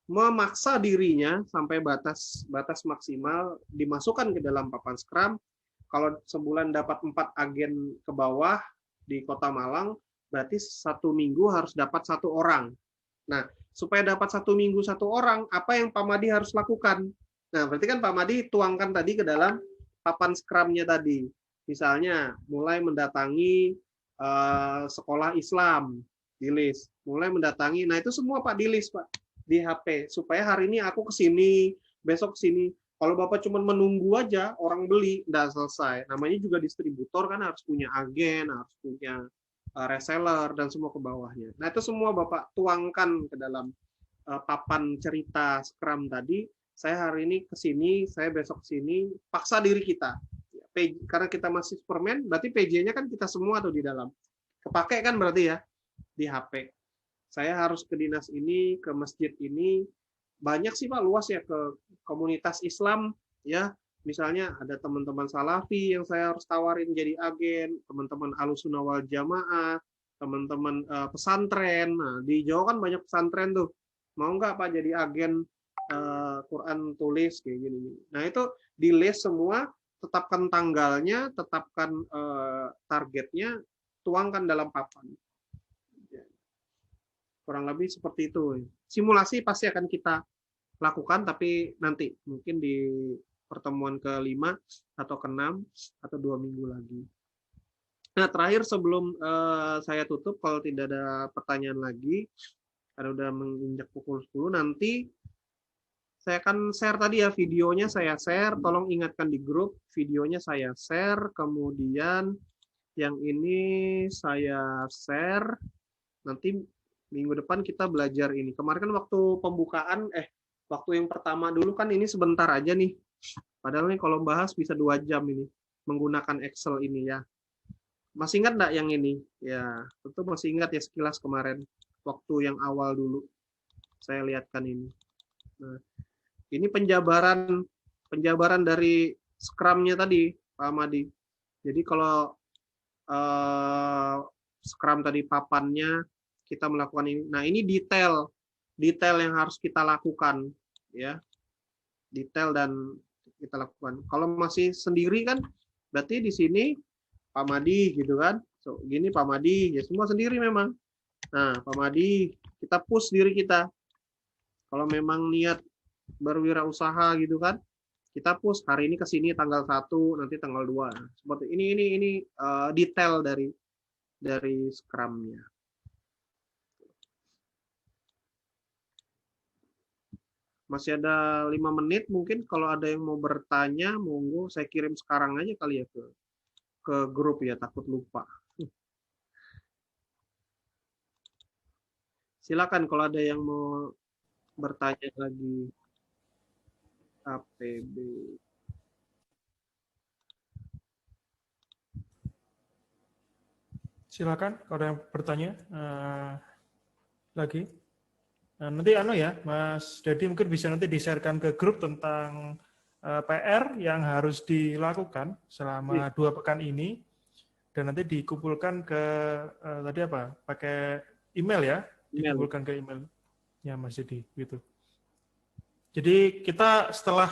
[SPEAKER 5] memaksa dirinya sampai batas maksimal dimasukkan ke dalam papan Scrum. Kalau sebulan dapat 4 agen ke bawah di Kota Malang, berarti 1 minggu harus dapat 1 orang. Nah, supaya dapat 1 minggu 1 orang, apa yang Pak Madi harus lakukan? Nah, berarti kan Pak Madi tuangkan tadi ke dalam papan Scrum-nya tadi. Misalnya, mulai mendatangi sekolah Islam, di list. Mulai mendatangi, nah itu semua Pak di list Pak. Di HP, supaya hari ini aku ke sini, besok ke sini. Kalau Bapak cuma menunggu aja, orang beli, nggak selesai. Namanya juga distributor kan harus punya agen, harus punya reseller, dan semua ke bawahnya. Nah itu semua Bapak tuangkan ke dalam papan cerita Scrum tadi. Saya hari ini ke sini, saya besok ke sini, paksa diri kita. Karena kita masih Superman, berarti PJ-nya kan kita semua tuh di dalam. Kepake kan berarti ya, di HP. Saya harus ke dinas ini, ke masjid ini, banyak sih Pak, luas ya, ke komunitas Islam ya, misalnya ada teman-teman Salafi yang saya harus tawarin jadi agen, teman-teman Ahlussunnah wal Jamaah, teman-teman pesantren. Nah, di Jawa kan banyak pesantren tuh, mau nggak Pak jadi agen Quran tulis kayak gini. Nah itu di list semua, tetapkan tanggalnya, tetapkan targetnya, tuangkan dalam papan. Kurang lebih seperti itu. Simulasi pasti akan kita lakukan, tapi nanti mungkin di pertemuan ke-5 atau ke-6 atau 2 minggu lagi. Nah, terakhir sebelum saya tutup, kalau tidak ada pertanyaan lagi, karena udah menginjak pukul 10, nanti saya akan share tadi ya, videonya saya share, tolong ingatkan di grup, videonya saya share, kemudian yang ini saya share, nanti minggu depan kita belajar ini. Kemarin kan waktu pembukaan, waktu yang pertama dulu kan ini sebentar aja nih. Padahal nih kalau bahas bisa 2 jam ini, menggunakan Excel ini ya. Masih ingat nggak yang ini? Ya, tentu masih ingat ya sekilas kemarin. Waktu yang awal dulu, saya lihatkan ini. Nah, ini penjabaran penjabaran dari Scrum-nya tadi, Pak Madi. Jadi kalau Scrum tadi papannya kita melakukan ini. Nah, ini detail yang harus kita lakukan, ya. Detail dan kita lakukan. Kalau masih sendiri kan, berarti di sini Pak Madi gitu kan. So, gini Pak Madi, ya semua sendiri memang. Nah, Pak Madi, kita push diri kita. Kalau memang niat berwirausaha gitu kan, kita push hari ini ke sini tanggal 1, nanti tanggal 2. Seperti ini detail dari Scrum-nya. Masih ada 5 menit, mungkin kalau ada yang mau bertanya, monggo saya kirim sekarang aja kali ya ke grup ya, takut lupa. Silakan kalau ada yang mau bertanya lagi. APB.
[SPEAKER 1] Silakan kalau ada yang bertanya lagi. Nanti ya, Mas Dedi mungkin bisa nanti di-sharekan ke grup tentang PR yang harus dilakukan selama 2 pekan ini, dan nanti dikumpulkan ke tadi apa? Pakai email ya, dikumpulkan ke emailnya Mas Dedi gitu. Jadi kita setelah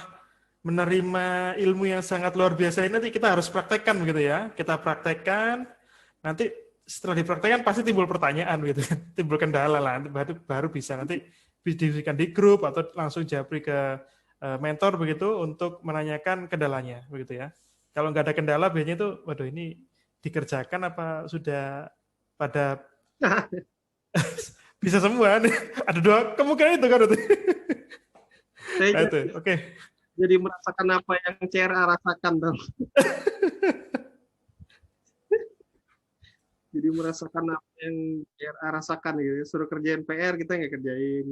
[SPEAKER 1] menerima ilmu yang sangat luar biasa ini, nanti kita harus praktekkan begitu ya. Kita praktekkan, nanti setelah dipraktekkan pasti timbul pertanyaan gitu, timbul kendala lah, baru bisa nanti diberikan di grup atau langsung japri ke mentor begitu untuk menanyakan kendalanya begitu ya. Kalau nggak ada kendala biasanya itu, waduh ini dikerjakan apa sudah pada bisa semua nih. Ada 2 kemungkinan itu kan.
[SPEAKER 5] Saya
[SPEAKER 1] Oke.
[SPEAKER 5] Jadi merasakan apa yang CRA rasakan dong. Jadi merasakan apa yang CRA rasakan gitu. Suruh kerjain PR kita nggak kerjain.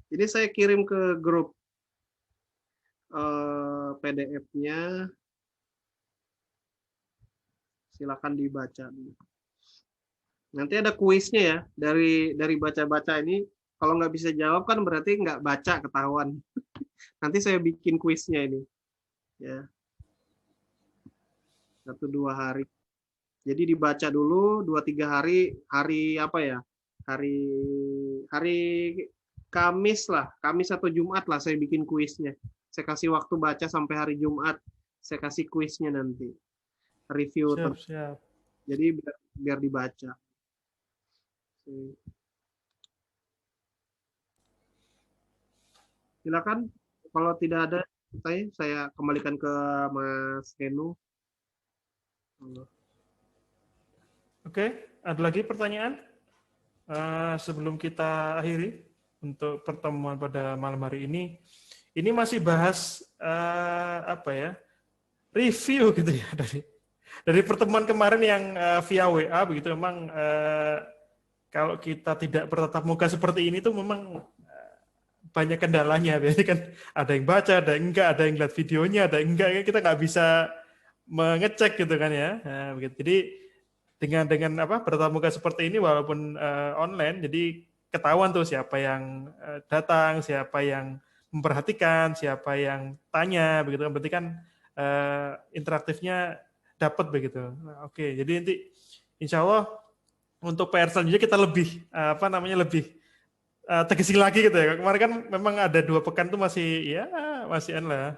[SPEAKER 5] Ini saya kirim ke grup PDF-nya. Silakan dibaca. Nanti ada kuisnya ya, dari baca-baca ini. Kalau nggak bisa jawab kan berarti nggak baca, ketahuan. Nanti saya bikin kuisnya ini. Ya. 1-2 hari. Jadi dibaca dulu 2-3 hari apa ya? Hari Kamis lah, Kamis atau Jumat lah saya bikin kuisnya. Saya kasih waktu baca sampai hari Jumat. Saya kasih kuisnya nanti. Review.
[SPEAKER 1] Siap.
[SPEAKER 5] Jadi biar dibaca. Silakan, kalau tidak ada saya kembalikan ke Mas Henu.
[SPEAKER 1] Oke, ada lagi pertanyaan sebelum kita akhiri untuk pertemuan pada malam hari ini? Ini masih bahas review gitu ya dari pertemuan kemarin yang via WA begitu. Memang kalau kita tidak bertatap muka seperti ini tuh memang banyak kendalanya. Biasanya kan ada yang baca, ada yang enggak, ada yang lihat videonya, ada yang enggak, kita nggak bisa mengecek gitu kan ya. Nah, begitu. Jadi dengan bertatap muka seperti ini walaupun online, jadi ketahuan tuh siapa yang datang, siapa yang memperhatikan, siapa yang tanya begitu kan. Berarti kan interaktifnya dapat begitu. Nah, oke, jadi nanti insya Allah untuk PR selanjutnya kita lebih lebih tegesin lagi gitu ya. Kemarin kan memang ada 2 pekan tuh masih lah.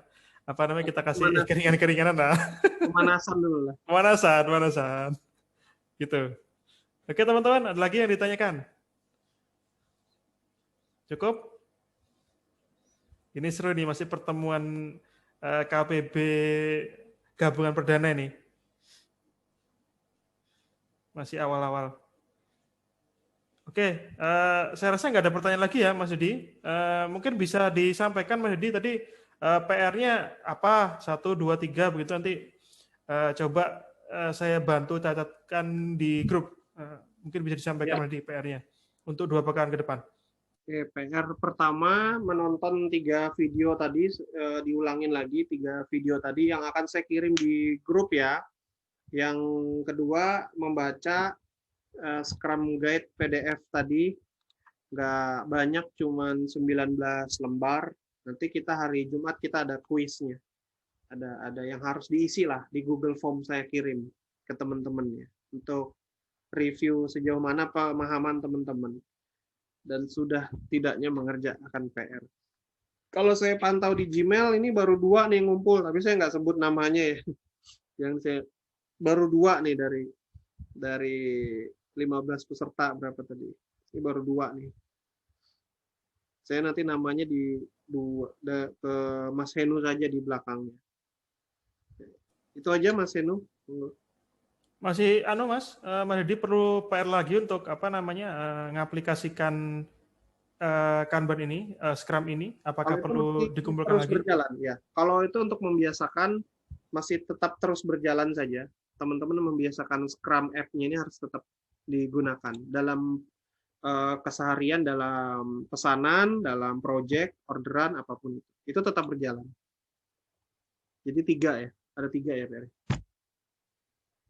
[SPEAKER 1] Kita kasih keringan-keringanan lah.
[SPEAKER 5] Pemanasan dulu lah.
[SPEAKER 1] Pemanasan. Gitu. Oke teman-teman, ada lagi yang ditanyakan? Cukup? Ini seru nih, masih pertemuan KPB gabungan perdana ini. Masih awal-awal. Oke, saya rasa nggak ada pertanyaan lagi ya Mas Yudi. Mungkin bisa disampaikan Mas Yudi tadi PR-nya apa, 1, 2, 3 begitu, nanti coba saya bantu catatkan di grup. Mungkin bisa disampaikan Mas Yudi PR-nya untuk 2 pekan ke depan.
[SPEAKER 5] Oke, PR pertama menonton 3 video tadi, diulangin lagi 3 video tadi yang akan saya kirim di grup ya. Yang kedua membaca Scrum Guide PDF tadi, nggak banyak, cuman 19 lembar. Nanti kita hari Jumat kita ada kuisnya. Ada yang harus diisi lah di Google Form saya kirim ke teman-temannya untuk review sejauh mana pemahaman teman-teman dan sudah tidaknya mengerjakan PR. Kalau saya pantau di Gmail ini baru 2 nih yang ngumpul, tapi saya nggak sebut namanya ya. Yang saya baru 2 nih dari 15 peserta berapa tadi? Ini baru 2 nih. Saya nanti namanya ke Mas Henu saja di belakangnya. Itu aja Mas Henu.
[SPEAKER 1] Masih Mas, Mas Dedi perlu PR lagi untuk apa namanya ngaplikasikan Kanban ini, Scrum ini, apakah perlu dikumpulkan
[SPEAKER 5] terus
[SPEAKER 1] lagi?
[SPEAKER 5] Berjalan ya. Kalau itu untuk membiasakan masih tetap terus berjalan saja. Teman-teman membiasakan Scrum app-nya ini harus tetap digunakan dalam keseharian, dalam pesanan, dalam project, orderan, apapun itu tetap berjalan. Jadi 3 ya, ada 3 ya PR.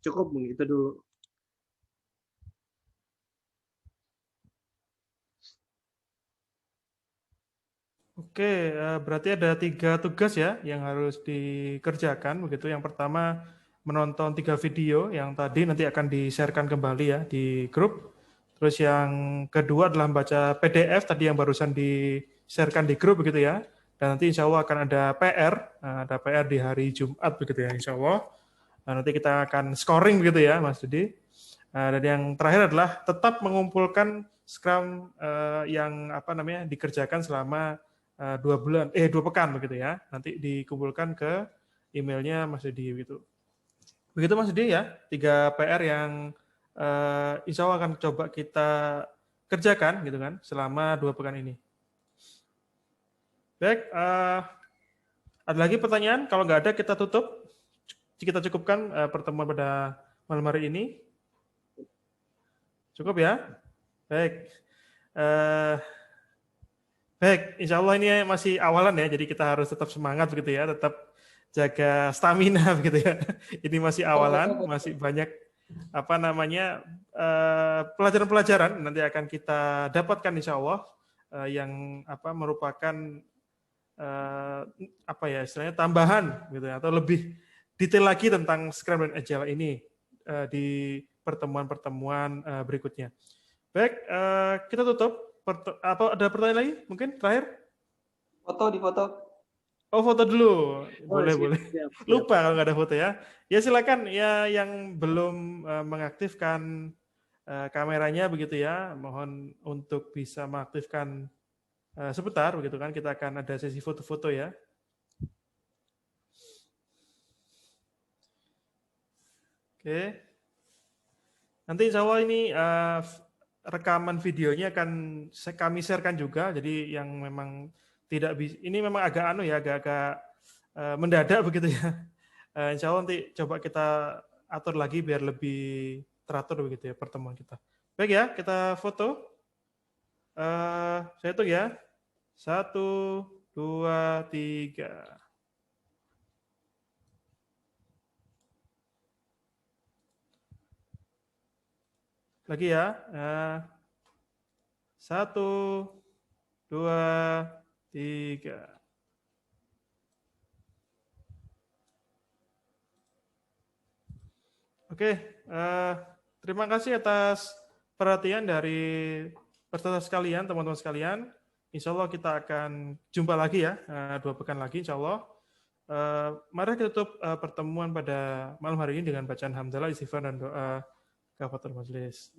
[SPEAKER 5] Cukup itu dulu.
[SPEAKER 1] Oke, berarti ada 3 tugas ya yang harus dikerjakan begitu. Yang pertama menonton 3 video yang tadi nanti akan di-sharekan kembali ya di grup. Terus yang kedua adalah membaca PDF tadi yang barusan di-sharekan di grup begitu ya. Dan nanti insya Allah akan ada PR di hari Jumat begitu ya insya Allah. Nanti kita akan scoring begitu ya Mas Dedi. Dan yang terakhir adalah tetap mengumpulkan Scrum yang apa namanya dikerjakan selama 2 pekan begitu ya. Nanti dikumpulkan ke emailnya Mas Dedi begitu. Begitu Mas Dedi ya, 3 PR yang insya Allah akan coba kita kerjakan gitu kan selama 2 pekan ini. Baik, ada lagi pertanyaan? Kalau nggak ada kita tutup. Kita cukupkan pertemuan pada malam hari ini. Cukup ya? Baik. Baik, insya Allah ini masih awalan ya, jadi kita harus tetap semangat begitu ya, tetap jaga stamina begitu ya. Ini masih awalan, masih banyak apa namanya pelajaran-pelajaran nanti akan kita dapatkan insya Allah yang apa merupakan apa ya istilahnya tambahan gitu ya, atau lebih detail lagi tentang Scrum dan Agile ini di pertemuan-pertemuan berikutnya. Baik, kita tutup. Apa ada pertanyaan lagi? Mungkin terakhir?
[SPEAKER 2] Foto.
[SPEAKER 1] Oh, foto dulu. Boleh.
[SPEAKER 5] Siap.
[SPEAKER 1] Lupa kalau nggak ada foto ya. Ya silakan ya yang belum mengaktifkan kameranya begitu ya. Mohon untuk bisa mengaktifkan sebentar begitu kan. Kita akan ada sesi foto-foto ya. Oke. Nanti insya Allah ini rekaman videonya akan kami sharekan juga. Jadi yang memang tidak bisa, ini memang agak agak mendadak begitu ya. Insya Allah nanti coba kita atur lagi biar lebih teratur begitu ya pertemuan kita. Baik ya, kita foto. Saya hitung ya. 1, 2, 3. Lagi ya. 1, 2, 3. Oke, terima kasih atas perhatian dari peserta sekalian, teman-teman sekalian. Insya Allah kita akan jumpa lagi ya, 2 pekan lagi insya Allah. Mari kita tutup pertemuan pada malam hari ini dengan bacaan hamdalah, istighfar, dan doa kafaratul majelis.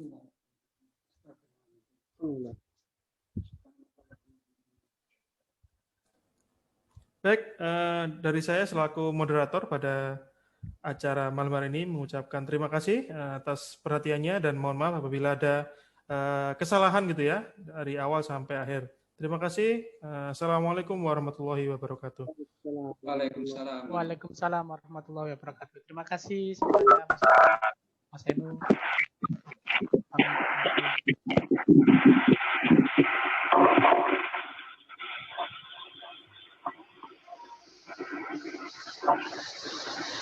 [SPEAKER 1] Baik, dari saya selaku moderator pada acara malam hari ini mengucapkan terima kasih atas perhatiannya dan mohon maaf apabila ada kesalahan gitu ya dari awal sampai akhir. Terima kasih. Assalamualaikum warahmatullahi wabarakatuh.
[SPEAKER 3] Waalaikumsalam warahmatullahi wabarakatuh. Terima kasih semuanya Mas Henu.